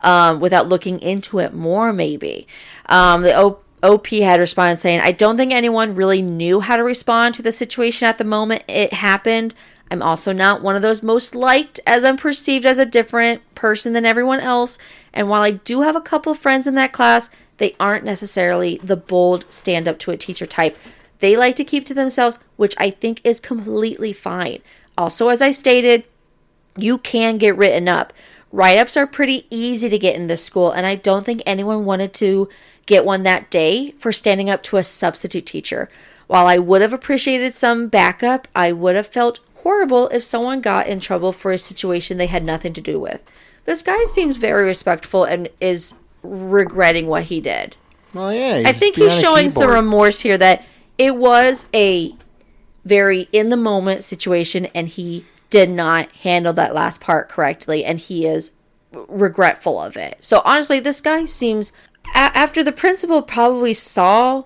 without looking into it more, maybe. The OP had responded saying, I don't think anyone really knew how to respond to the situation at the moment it happened. I'm also not one of those most liked, as I'm perceived as a different person than everyone else. And while I do have a couple of friends in that class, they aren't necessarily the bold stand up to a teacher type. They like to keep to themselves, which I think is completely fine. Also, as I stated, you can get written up. Write-ups are pretty easy to get in this school, and I don't think anyone wanted to get one that day for standing up to a substitute teacher. While I would have appreciated some backup, I would have felt horrible if someone got in trouble for a situation they had nothing to do with. This guy seems very respectful and is regretting what he did. Well, yeah. I think he's showing some remorse here, that it was a very in-the-moment situation and he did not handle that last part correctly, and he is regretful of it. So honestly, this guy seems, after the principal probably saw,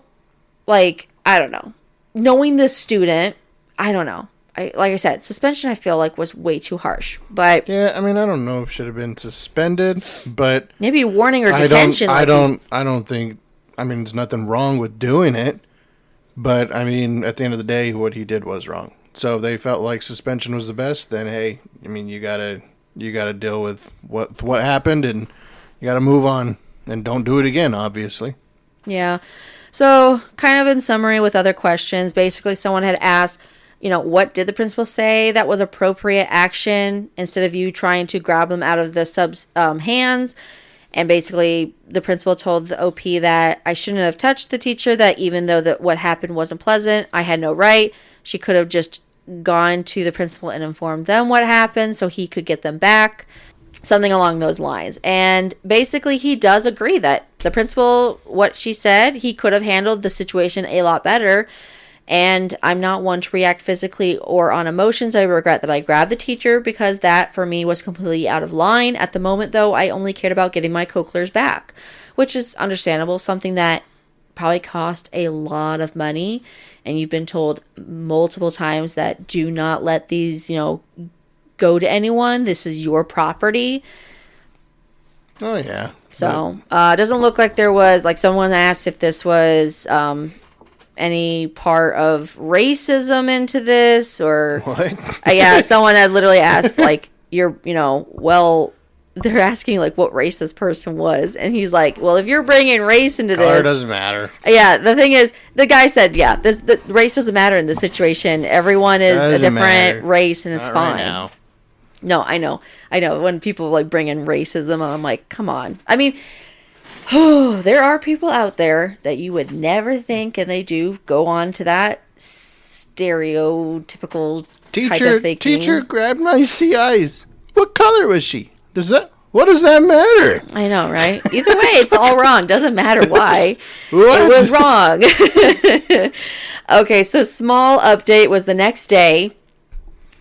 like, I don't know, knowing this student, I don't know. Like I said, suspension I feel like was way too harsh. But yeah, I mean, I don't know if it should have been suspended, but maybe warning or detention. I don't think. I mean, there's nothing wrong with doing it, but I mean, at the end of the day, what he did was wrong. So if they felt like suspension was the best, then hey, I mean, you gotta you got to deal with what happened, and you got to move on and don't do it again, obviously. Yeah. So, kind of in summary with other questions, basically someone had asked, what did the principal say that was appropriate action instead of you trying to grab them out of the sub's hands? And basically, the principal told the OP that I shouldn't have touched the teacher, that even though what happened wasn't pleasant, I had no right. She could have just gone to the principal and informed them what happened so he could get them back. Something along those lines. And basically, he does agree that the principal, what she said, he could have handled the situation a lot better. And I'm not one to react physically or on emotions. I regret that I grabbed the teacher because that for me was completely out of line. At the moment, though, I only cared about getting my co-clears back, which is understandable. Something that probably cost a lot of money. And you've been told multiple times that do not let these, go to anyone. This is your property. Oh, yeah. So, it doesn't look like there was, like, someone asked if this was any part of racism into this, or... What? Yeah, someone had literally asked, like, they're asking, like, what race this person was. And he's like, well, if you're bringing race into Color this... doesn't matter. Yeah, the thing is, the guy said, the race doesn't matter in this situation. Everyone is a different race, and it's Not fine. Right now. No, I know. When people, like, bring in racism, I'm like, come on. I mean... there are people out there that you would never think, and they do go on to that stereotypical type of thinking. Teacher grabbed my CIs. What color was she? What does that matter? I know, right? Either way, it's all wrong. Doesn't matter why. What? It was wrong. Okay, so small update was the next day.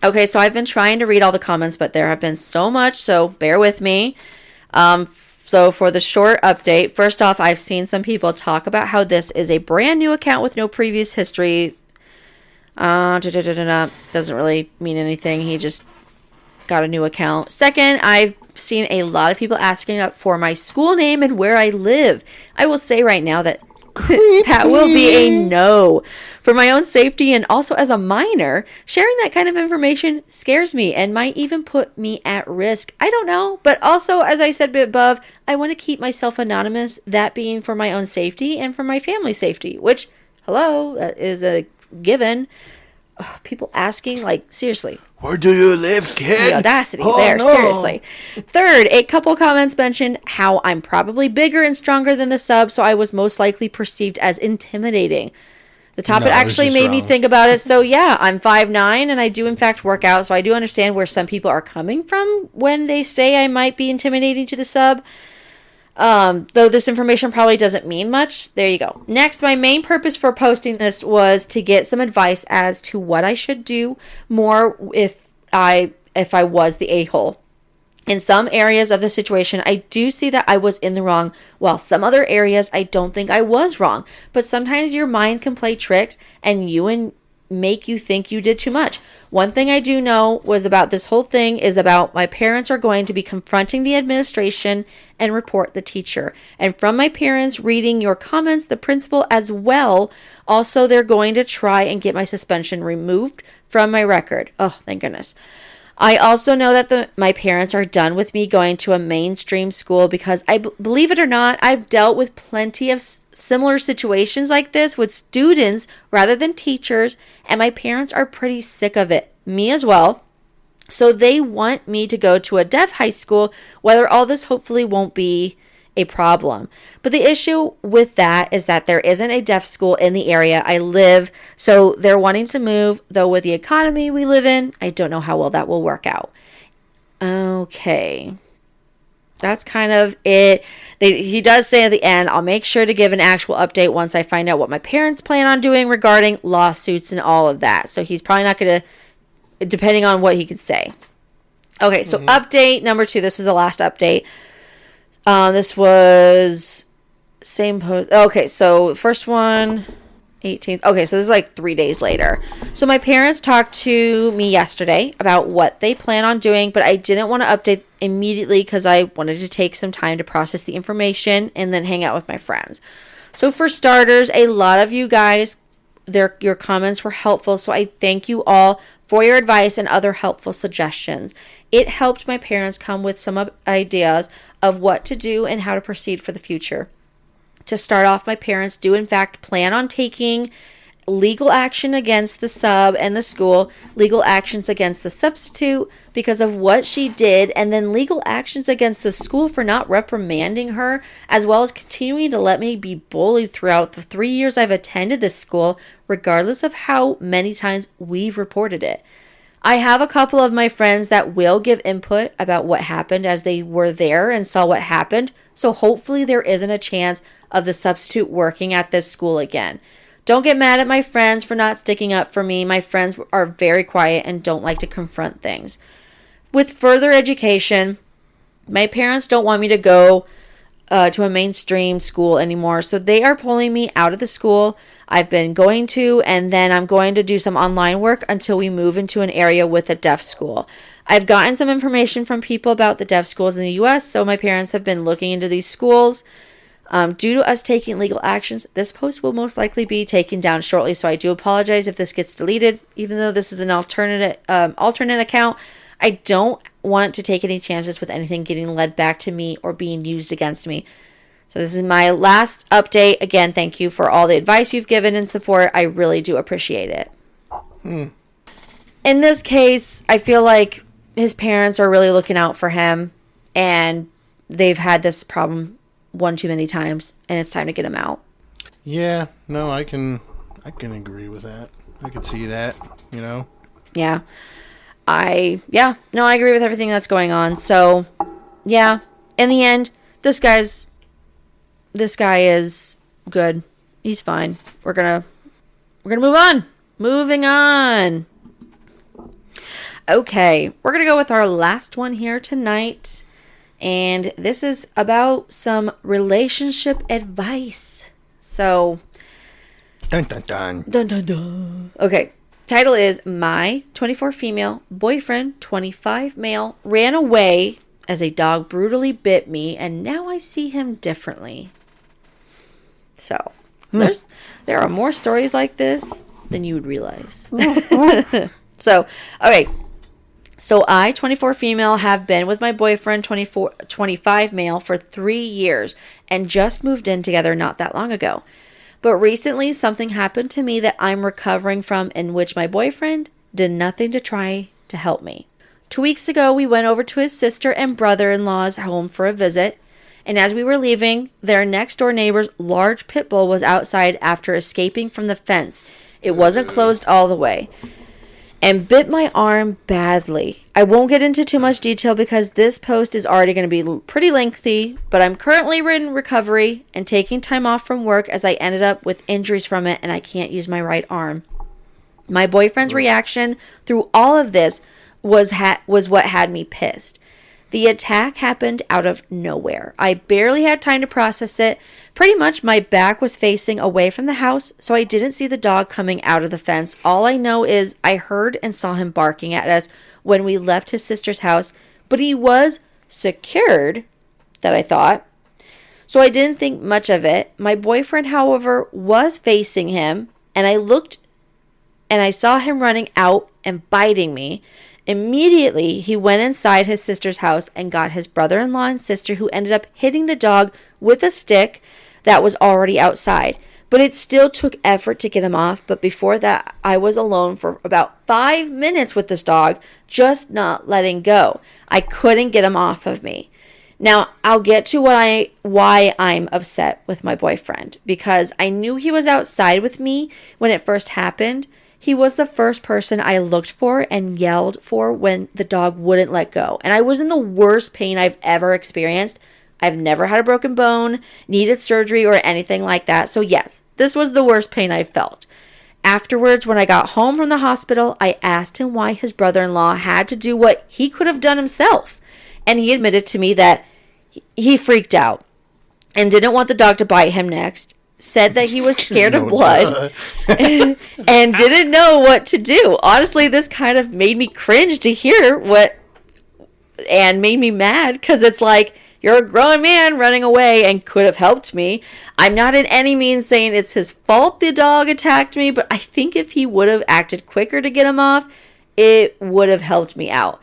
Okay, so I've been trying to read all the comments, but there have been so much, so bear with me. So for the short update, first off, I've seen some people talk about how this is a brand new account with no previous history. Doesn't really mean anything. He just got a new account. Second, I've seen a lot of people asking up for my school name and where I live. I will say right now that that will be a no. For my own safety and also as a minor, sharing that kind of information scares me and might even put me at risk. I don't know, but also, as I said above, I want to keep myself anonymous, that being for my own safety and for my family's safety, which, hello, that is a given. Ugh, people asking, like, seriously. Where do you live, kid? The audacity there, no. Seriously. Third, a couple comments mentioned how I'm probably bigger and stronger than the sub, so I was most likely perceived as intimidating. The topic actually made me think about it. So yeah, I'm 5'9", and I do in fact work out, so I do understand where some people are coming from when they say I might be intimidating to the sub. Though this information probably doesn't mean much. There you go. Next, my main purpose for posting this was to get some advice as to what I should do more if I was the a-hole. In some areas of the situation, I do see that I was in the wrong, while some other areas I don't think I was wrong. But sometimes your mind can play tricks and make you think you did too much. One thing I do know was about this whole thing is about my parents are going to be confronting the administration and report the teacher. And from my parents reading your comments, the principal as well, also they're going to try and get my suspension removed from my record. Oh, thank goodness. I also know that my parents are done with me going to a mainstream school because believe it or not, I've dealt with plenty of similar situations like this with students rather than teachers, and my parents are pretty sick of it. Me as well. So they want me to go to a deaf high school, whether all this hopefully won't be a problem. But the issue with that is that there isn't a deaf school in the area I live, so they're wanting to move, though with the economy we live in, I don't know how well that will work out. Okay. That's kind of it. He does say at the end, I'll make sure to give an actual update once I find out what my parents plan on doing regarding lawsuits and all of that. So he's probably not going to, depending on what he could say. Okay, so update number 2. This is the last update. This was same post. Okay, so first one, 18th. Okay, so this is like 3 days later. So my parents talked to me yesterday about what they plan on doing, but I didn't want to update immediately because I wanted to take some time to process the information and then hang out with my friends. So for starters, a lot of you guys your comments were helpful, so I thank you all for your advice and other helpful suggestions. It helped my parents come with some ideas of what to do and how to proceed for the future. To start off, my parents do in fact plan on taking legal action against the sub and the school, legal actions against the substitute because of what she did, and then legal actions against the school for not reprimanding her, as well as continuing to let me be bullied throughout the 3 years I've attended this school, regardless of how many times we've reported it. I have a couple of my friends that will give input about what happened as they were there and saw what happened, so hopefully there isn't a chance of the substitute working at this school again. Don't get mad at my friends for not sticking up for me. My friends are very quiet and don't like to confront things. With further education, my parents don't want me to go to a mainstream school anymore, so they are pulling me out of the school I've been going to, and then I'm going to do some online work until we move into an area with a deaf school. I've gotten some information from people about the deaf schools in the U.S., so my parents have been looking into these schools. Due to us taking legal actions, this post will most likely be taken down shortly, so I do apologize if this gets deleted. Even though this is an alternate account, I don't want to take any chances with anything getting led back to me or being used against me. So this is my last update. Again, thank you for all the advice you've given and support. I really do appreciate it. In this case, I feel like his parents are really looking out for him, and they've had this problem one too many times, and it's time to get him out. Yeah, no, I can agree with that. I can see that, you know. Yeah. I agree with everything that's going on. So, yeah, in the end, this guy is good. He's fine. We're gonna move on. Moving on. Okay, we're gonna go with our last one here tonight. And this is about some relationship advice. So, dun dun dun. Dun dun dun. Okay, title is My 24 Female Boyfriend 25 Male Ran Away as a Dog Brutally Bit Me, and now I see him differently. So, there are more stories like this than you would realize. So, okay. So I, 24 female, have been with my boyfriend, 25 male, for 3 years and just moved in together not that long ago. But recently something happened to me that I'm recovering from, in which my boyfriend did nothing to try to help me. 2 weeks ago, we went over to his sister and brother-in-law's home for a visit. And as we were leaving, their next door neighbor's large pit bull was outside after escaping from the fence. It wasn't closed all the way, and bit my arm badly. I won't get into too much detail because this post is already going to be pretty lengthy, but I'm currently in recovery and taking time off from work as I ended up with injuries from it and I can't use my right arm. My boyfriend's reaction through all of this was what had me pissed. The attack happened out of nowhere. I barely had time to process it. Pretty much my back was facing away from the house, so I didn't see the dog coming out of the fence. All I know is I heard and saw him barking at us when we left his sister's house, but he was secured, that I thought, so I didn't think much of it. My boyfriend, however, was facing him, and I looked and I saw him running out and biting me. Immediately, he went inside his sister's house and got his brother-in-law and sister, who ended up hitting the dog with a stick that was already outside. But it still took effort to get him off. But before that, I was alone for about 5 minutes with this dog, just not letting go. I couldn't get him off of me. Now, I'll get to why I'm upset with my boyfriend, because I knew he was outside with me when it first happened. He was the first person I looked for and yelled for when the dog wouldn't let go. And I was in the worst pain I've ever experienced. I've never had a broken bone, needed surgery, or anything like that. So yes, this was the worst pain I felt. Afterwards, when I got home from the hospital, I asked him why his brother-in-law had to do what he could have done himself. And he admitted to me that he freaked out and didn't want the dog to bite him next. Said that he was scared of blood and didn't know what to do. Honestly, this kind of made me cringe to hear and made me mad, because it's like, You're a grown man running away and could have helped me. I'm not in any means saying it's his fault the dog attacked me, but I think if he would have acted quicker to get him off, it would have helped me out.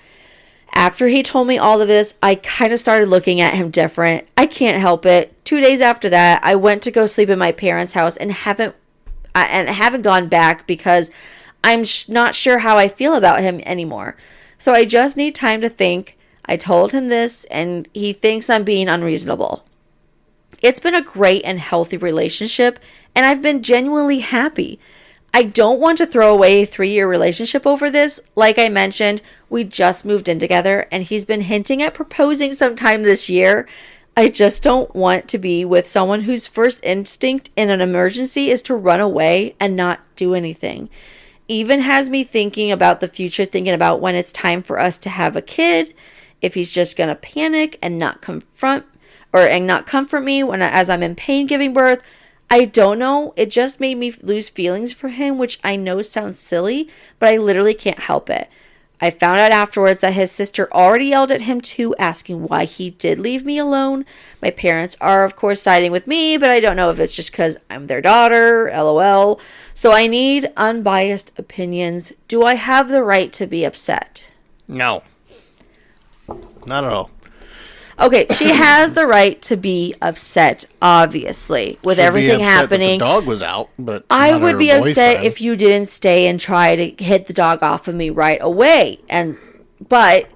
After he told me all of this, I kind of started looking at him different. I can't help it. 2 days after that, I went to go sleep in my parents' house and haven't gone back because I'm not sure how I feel about him anymore. So I just need time to think. I told him this, and he thinks I'm being unreasonable. It's been a great and healthy relationship, and I've been genuinely happy. I don't want to throw away a 3-year relationship over this. Like I mentioned, we just moved in together, and he's been hinting at proposing sometime this year. I just don't want to be with someone whose first instinct in an emergency is to run away and not do anything. Even has me thinking about the future, thinking about when it's time for us to have a kid, if he's just going to panic and not comfort me as I'm in pain giving birth. I don't know. It just made me lose feelings for him, which I know sounds silly, but I literally can't help it. I found out afterwards that his sister already yelled at him too, asking why he did leave me alone. My parents are, of course, siding with me, but I don't know if it's just because I'm their daughter, lol. So I need unbiased opinions. Do I have the right to be upset? No. Not at all. Okay, she has the right to be upset, obviously, with everything happening. The dog was out, but I would be upset if you didn't stay and try to hit the dog off of me right away. But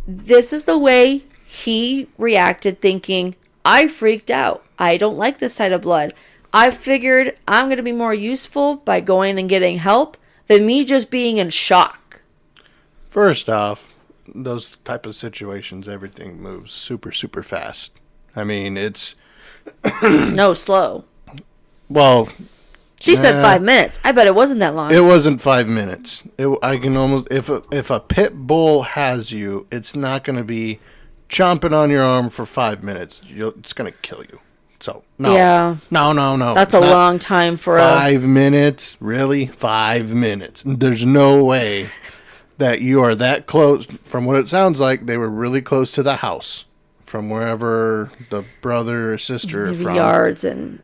this is the way he reacted, thinking, I freaked out. I don't like this sight of blood. I figured I'm going to be more useful by going and getting help than me just being in shock. First off, those type of situations, everything moves super, super fast. I mean, it's... No, slow. Well... She said 5 minutes. I bet it wasn't that long. It wasn't 5 minutes. I can almost... If a pit bull has you, it's not going to be chomping on your arm for 5 minutes. It's going to kill you. So, no. Yeah. No. That's a long time for 5 minutes? Really? 5 minutes. There's no way... that you are that close. From what it sounds like, they were really close to the house from wherever the brother or sister are from. Yards and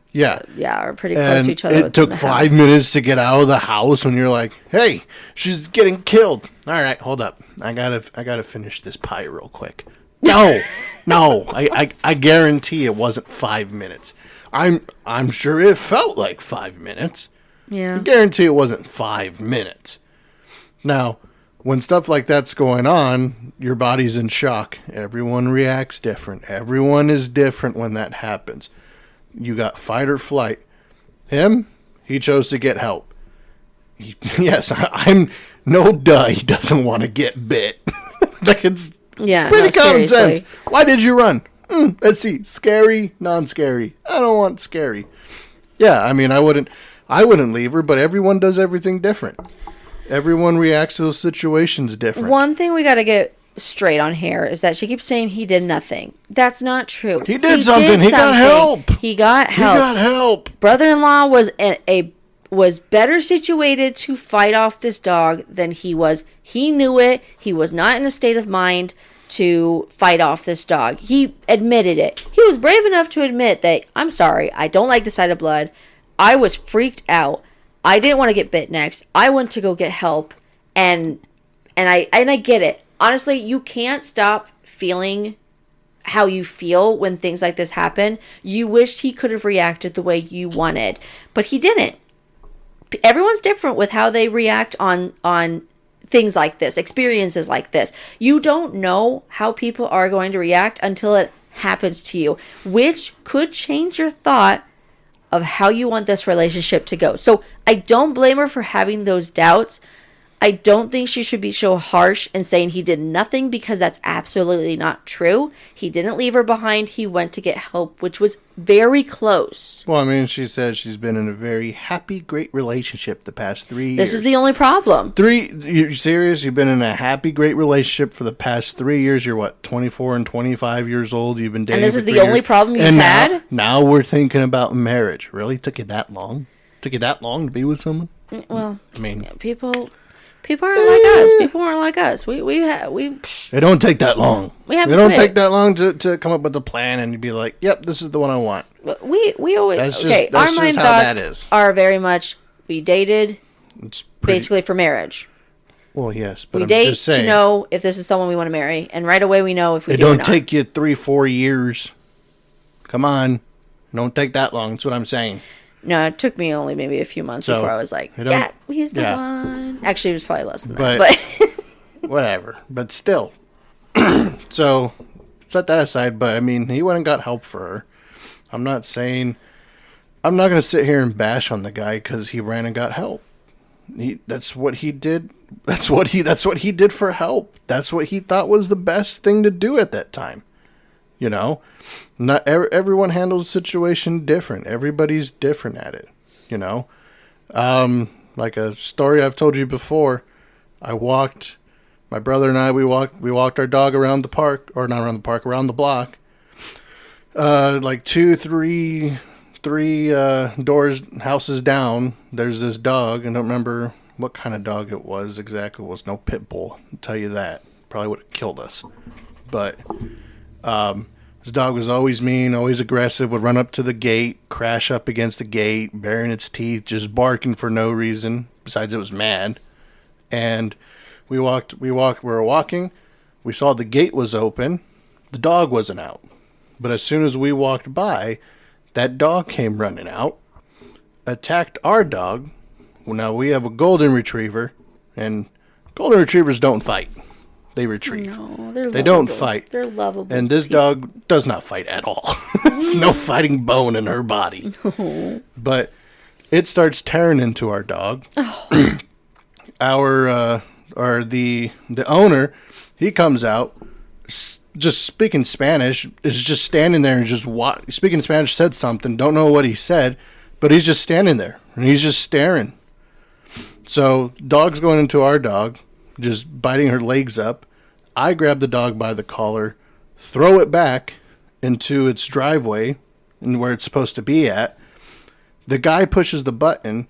are pretty close to each other. It took 5 minutes to get out of the house when you're like, hey, she's getting killed. All right, hold up. I gotta finish this pie real quick. No. I guarantee it wasn't 5 minutes. I'm sure it felt like 5 minutes. Yeah. I guarantee it wasn't 5 minutes. Now, when stuff like that's going on, your body's in shock. Everyone reacts different. Everyone is different when that happens. You got fight or flight. Him, he chose to get help. I'm no duh. He doesn't want to get bit. Like it's pretty common sense. Why did you run? Let's see. Scary, non-scary. I don't want scary. Yeah, I mean, I wouldn't leave her, but everyone does everything different. Everyone reacts to those situations different. One thing we got to get straight on here is that she keeps saying he did nothing. That's not true. He did something. He got help. He got help. Brother-in-law was better situated to fight off this dog than he was. He knew it. He was not in a state of mind to fight off this dog. He admitted it. He was brave enough to admit that, I'm sorry, I don't like the sight of blood. I was freaked out. I didn't want to get bit next. I went to go get help, and I get it. Honestly, you can't stop feeling how you feel when things like this happen. You wished he could have reacted the way you wanted, but he didn't. Everyone's different with how they react on things like this, experiences like this. You don't know how people are going to react until it happens to you, which could change your thought of how you want this relationship to go. So I don't blame her for having those doubts. I don't think she should be so harsh and saying he did nothing, because that's absolutely not true. He didn't leave her behind. He went to get help, which was very close. Well, I mean, she said she's been in a very happy, great relationship the past 3 years. This is the only problem. You're serious? You've been in a happy, great relationship for the past 3 years. You're what, 24 and 25 years old? You've been dating and this for is 3 the only years. problem you've had? Now we're thinking about marriage. Really? Took you that long? Took you that long to be with someone? Well, I mean, people... People aren't like us. People aren't like us. It don't take that long. It don't take that long to come up with a plan and you be like, yep, this is the one I want. We always That's our just mind how thoughts that is. are very much we dated It's pretty, basically for marriage. well, yes, but We I'm date just saying, to know if this is someone we want to marry, and right away we know if we it do or don't not. take you 3-4 years. Come on, it don't take that long. That's what I'm saying. No, it took me only maybe a few months So, before I was like, it don't- yeah, he's the yeah. one. Actually, it was probably less than But- that. But Whatever, but still. So set that aside. But I mean, he went and got help for her. I'm not going to sit here and bash on the guy because he ran and got help. That's what he did. That's what he did for help. That's what he thought was the best thing to do at that time. You know, not everyone handles the situation different. Everybody's different at it. You know, like a story I've told you before. My brother and I, we walked our dog around the park, or not around the park, around the block. Like 3 houses down, there's this dog. I don't remember what kind of dog it was exactly. It was no pit bull, I'll tell you that. Probably would have killed us. But this dog was always mean, always aggressive, would run up to the gate, crash up against the gate, baring its teeth, just barking for no reason, besides it was mad. And we were walking, we saw the gate was open, the dog wasn't out. But as soon as we walked by, that dog came running out, attacked our dog. Well, now we have a golden retriever, and golden retrievers don't fight. They retrieve. no, they're They don't lovable. fight. They're lovable. And this dog does not fight at all. There's no fighting bone in her body. But it starts tearing into our dog. Oh. The owner, he comes out, just speaking Spanish, is just standing there and just speaking Spanish, said something, don't know what he said, but he's just standing there and he's just staring. So dog's going into our dog, just biting her legs up. I grab the dog by the collar, throw it back into its driveway and where it's supposed to be at. The guy pushes the button.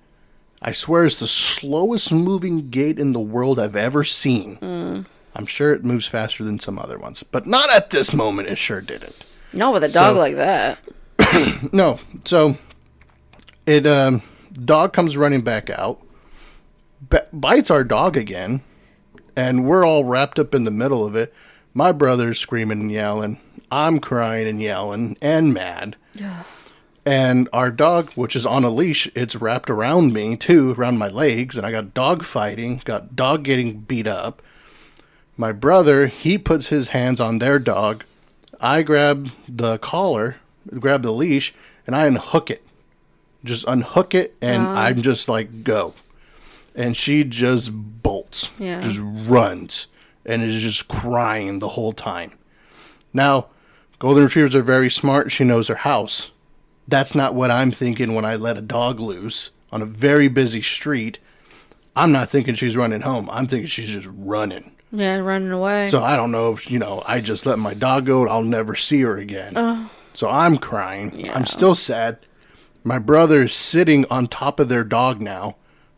I swear it's the slowest moving gate in the world I've ever seen. I'm sure it moves faster than some other ones, but not at this moment. It sure didn't. no, with a dog like that. No. So dog comes running back out, bites our dog again, and we're all wrapped up in the middle of it. My brother's screaming and yelling. I'm crying and yelling and mad. And our dog, which is on a leash, it's wrapped around me too, around my legs, and I got dog fighting, got dog getting beat up. My brother, he puts his hands on their dog. I grab the collar, grab the leash, and I unhook it. Just unhook it, and I'm just like, go. And she just bolts, just runs, and is just crying the whole time. Now, golden retrievers are very smart. She knows her house. That's not what I'm thinking when I let a dog loose on a very busy street. I'm not thinking she's running home. I'm thinking she's just running. Yeah, running away. So I don't know if, I just let my dog go and I'll never see her again. So I'm crying. Yeah. I'm still sad. My brother's sitting on top of their dog now,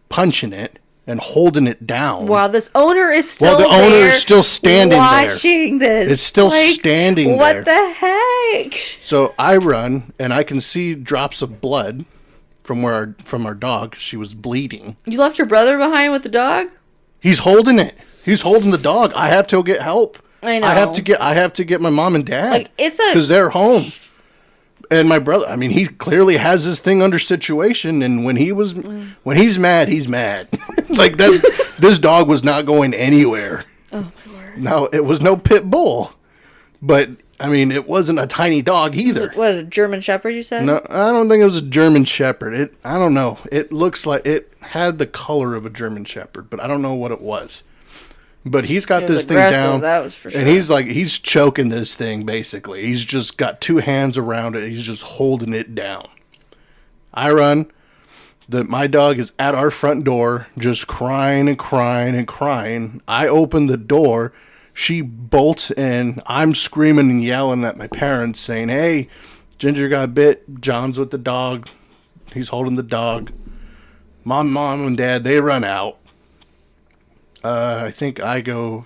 punching it and holding it down. While this owner is still the owner is still standing there. watching this. It's still standing there. What the heck? So I run, and I can see drops of blood from our dog. She was bleeding. You left your brother behind with the dog? He's holding it. He's holding the dog. I have to go get help. I know. I have to get my mom and dad. Like, it's a... because they're home. And my brother, I mean, he clearly has this thing under situation, and when he's mad, he's mad. Like this dog was not going anywhere. Oh my word. No, it was no pit bull, but I mean, it wasn't a tiny dog either. What is it, German Shepherd, you said? No, I don't think it was a German Shepherd. I don't know. It looks like it had the color of a German Shepherd, but I don't know what it was. But he's got this thing down, that was for sure. and he's choking this thing basically. He's just got two hands around it. He's just holding it down. I run. My dog is at our front door, just crying and crying and crying. I open the door. She bolts in. I'm screaming and yelling at my parents, saying, "Hey, Ginger got bit. John's with the dog. He's holding the dog." Mom and Dad, they run out. I think I go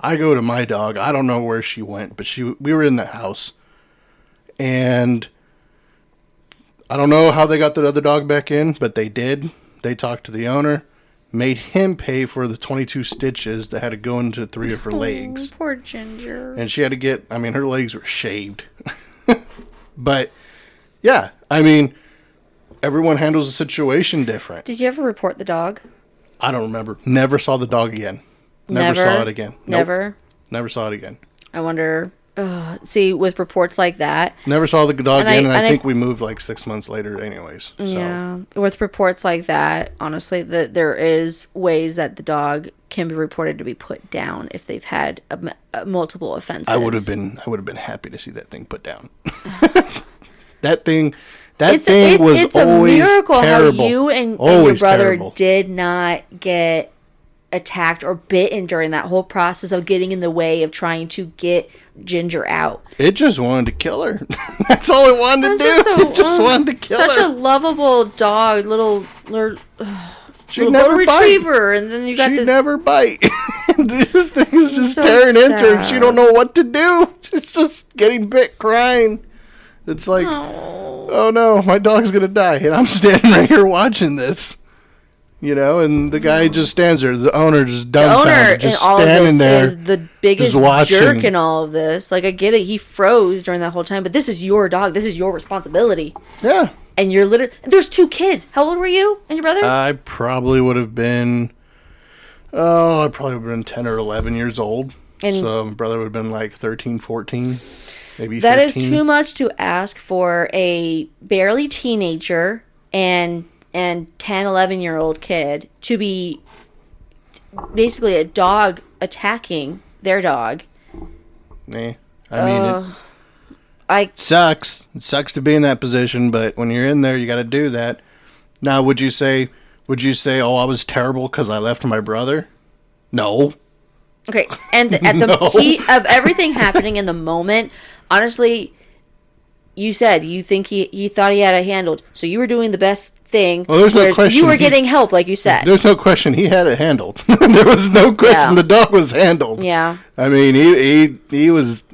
to my dog. I don't know where she went, but we were in the house. And I don't know how they got the other dog back in, but they did. They talked to the owner, made him pay for the 22 stitches that had to go into 3 of her legs. Poor Ginger. And she had to get, her legs were shaved. But, yeah, everyone handles the situation different. Did you ever report the dog? I don't remember. Never saw the dog again. Never saw it again. Never? Nope. Never saw it again. I wonder. See, with reports like that. Never saw the dog again, and I think we moved like 6 months later anyways. So. Yeah. With reports like that, honestly, there is ways that the dog can be reported to be put down if they've had multiple offenses. I would have been happy to see that thing put down. That thing was always it's a miracle terrible. How you and your brother did not get attacked or bitten during that whole process of getting in the way of trying to get Ginger out. It just wanted to kill her. That's all it wanted to do. It just wanted to kill her. Such a lovable dog, little golden retriever, and then you got this. She'd never bite. This thing is just tearing into her. She don't know what to do. She's just getting bit, crying. It's like, oh no, my dog's gonna die, and I'm standing right here watching this. And the guy just stands there. The owner just dumbfounded, just standing there. Is the biggest jerk in all of this. Like, I get it. He froze during that whole time, but this is your dog. This is your responsibility. Yeah. And you're there's 2 kids. How old were you and your brother? I probably would have been, 10 or 11 years old. And so my brother would have been like 13, 14, maybe 15. That is too much to ask for a barely teenager and 10, 11-year-old kid to be basically a dog attacking their dog. It sucks. It sucks to be in that position, but when you're in there, you got to do that. Now, would you say, oh, I was terrible because I left my brother? No. Okay, and at the heat of everything happening in the moment, honestly, you said you think he thought he had it handled, so you were doing the best thing. Well, there's no question. You were getting help, like you said. There's no question he had it handled. There was no question the dog was handled. Yeah. He was.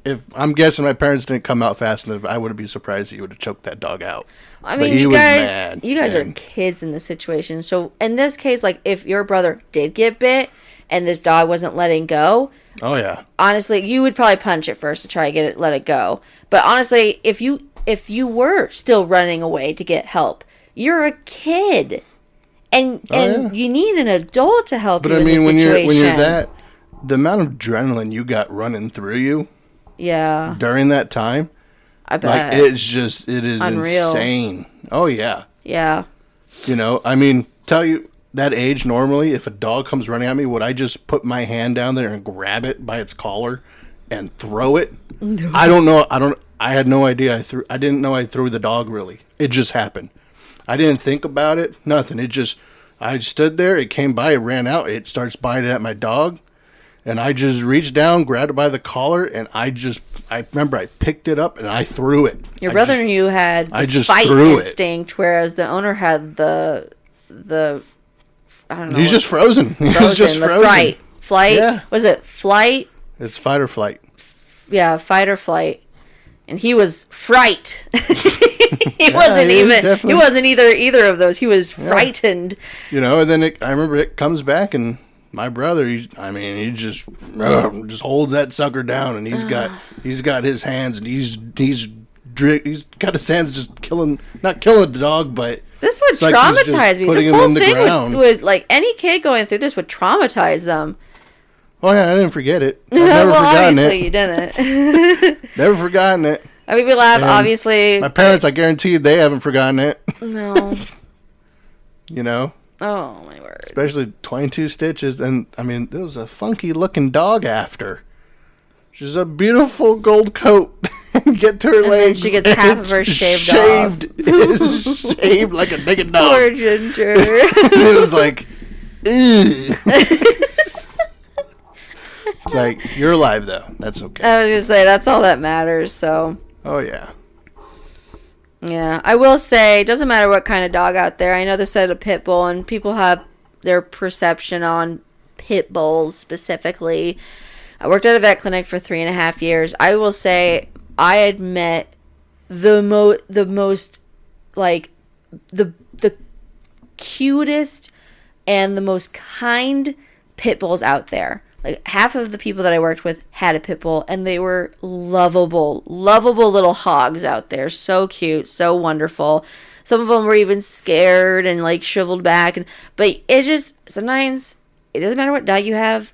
If I'm guessing my parents didn't come out fast enough, I wouldn't be surprised he would have choked that dog out. You guys are kids in this situation. So in this case, like if your brother did get bit and this dog wasn't letting go. Oh yeah. Honestly, you would probably punch it first to try to let it go. But honestly, if you were still running away to get help, you're a kid, and you need an adult to help you in this situation. When you're that, the amount of adrenaline you got running through you, during that time, I bet it is unreal. Insane. Oh yeah. Yeah. Tell you that age normally, if a dog comes running at me, would I just put my hand down there and grab it by its collar and throw it? No. I don't know. I had no idea. I didn't know I threw the dog. Really, it just happened. I didn't think about it. Nothing. I stood there. It came by. It ran out. It starts biting at my dog, and I just reached down, grabbed it by the collar, and I remember I picked it up and I threw it. Your brother and you had the fight instinct, whereas the owner had the I don't know. He's just frozen. He's just frozen. Flight. Yeah. Was it flight? It's fight or flight. Yeah, fight or flight. And he was fright. He wasn't either of those. He was frightened. And then I remember it comes back, and my brother, he just holds that sucker down, and he's got his hands, and he's got his hands just not killing the dog, but this would traumatize me. This whole thing would like any kid going through this would traumatize them. Oh yeah, I didn't forget it. I've never forgotten obviously you didn't. Never forgotten it. I mean, we laugh, obviously. My parents, I guarantee you, they haven't forgotten it. No. Oh, my word. Especially 22 stitches. And, there was a funky-looking dog after. She's a beautiful gold coat. Get to her legs. Then she gets half of her shaved off. Shaved like a naked dog. Poor Ginger. It was like, ew. It's like, you're alive, though. That's okay. I was going to say, that's all that matters, so. Oh, yeah. Yeah. I will say, it doesn't matter what kind of dog out there. I know they said a pit bull, and people have their perception on pit bulls specifically. I worked at a vet clinic for 3.5 years. I will say I had met the most, like, the cutest and the most kind pit bulls out there. Like, half of the people that I worked with had a pit bull, and they were lovable little hogs out there. So cute, so wonderful. Some of them were even scared and, like, shriveled back. But it's just, sometimes, it doesn't matter what dog you have.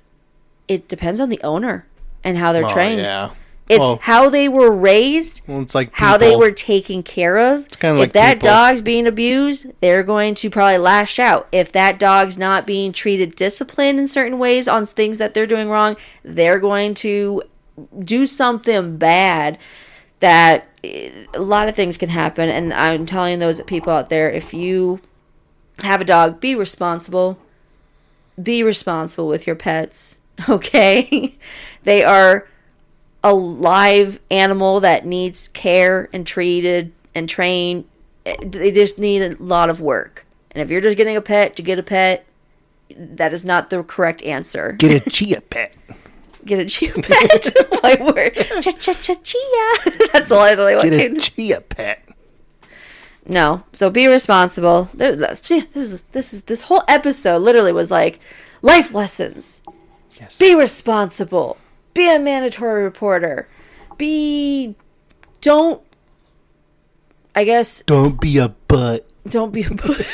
It depends on the owner and how they're trained. Yeah. It's how they were raised, it's like how they were taken care of. It's kind of if like that people. dog's being abused, they're going to probably lash out. If that dog's not being treated disciplined in certain ways on things that they're doing wrong, they're going to do something bad. That a lot of things can happen. And I'm telling those people out there, if you have a dog, be responsible. Be responsible with your pets. Okay? They are a live animal that needs care and treated and trained. They just need a lot of work. And if you're just getting a pet to get a pet, that is not the correct answer. Get a chia pet. Get a chia pet. My word. Chia. That's all I really want. Get a chia pet. No. So be responsible. This whole episode literally was like life lessons. Yes. Be responsible. Be a mandatory reporter. Don't be a butt. Don't be a butt.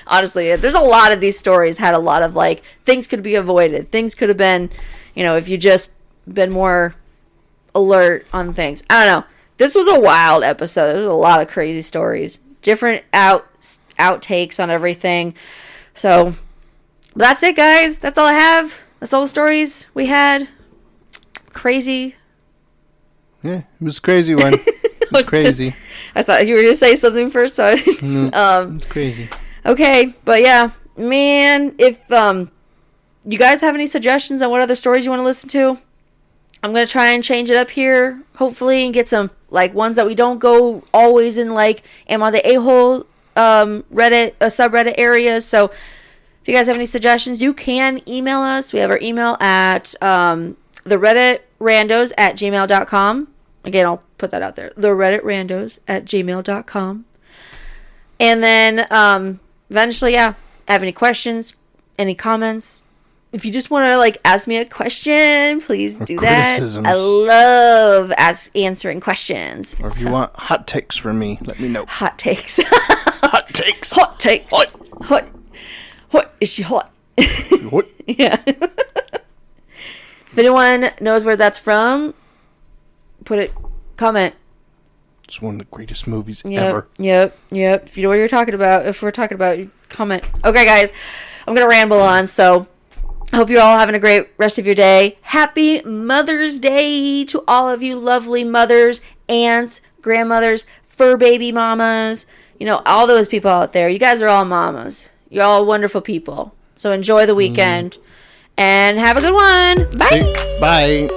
Honestly, there's a lot of these stories had a lot of, like, things could be avoided. Things could have been, if you just been more alert on things. I don't know. This was a wild episode. There was a lot of crazy stories. Different outtakes on everything. So, that's it, guys. That's all I have. That's all the stories we had. Crazy. Yeah, it was a crazy one. It was crazy. I thought you were going to say something first. So it's crazy. Okay, but yeah, man, if you guys have any suggestions on what other stories you want to listen to, I'm going to try and change it up here, hopefully, and get some, like, ones that we don't go always in, like, am I the a-hole Reddit, subreddit areas. So if you guys have any suggestions, you can email us. We have our email at the Reddit Randos at gmail.com. Again, I'll put that out there. The Reddit Randos at gmail.com. And then eventually, yeah, have any questions, any comments. If you just want to, like, ask me a question, please do that. I love answering questions. Or if you want hot takes from me, let me know. Hot takes. Hot takes. Hot takes. Hot. Is she hot? What? Yeah. If anyone knows where that's from, comment. It's one of the greatest movies ever. Yep. If you know what you're talking about, if we're talking about, comment. Okay, guys, I'm going to ramble on, so I hope you're all having a great rest of your day. Happy Mother's Day to all of you lovely mothers, aunts, grandmothers, fur baby mamas, all those people out there. You guys are all mamas. You're all wonderful people. So enjoy the weekend. And have a good one. Bye. Bye.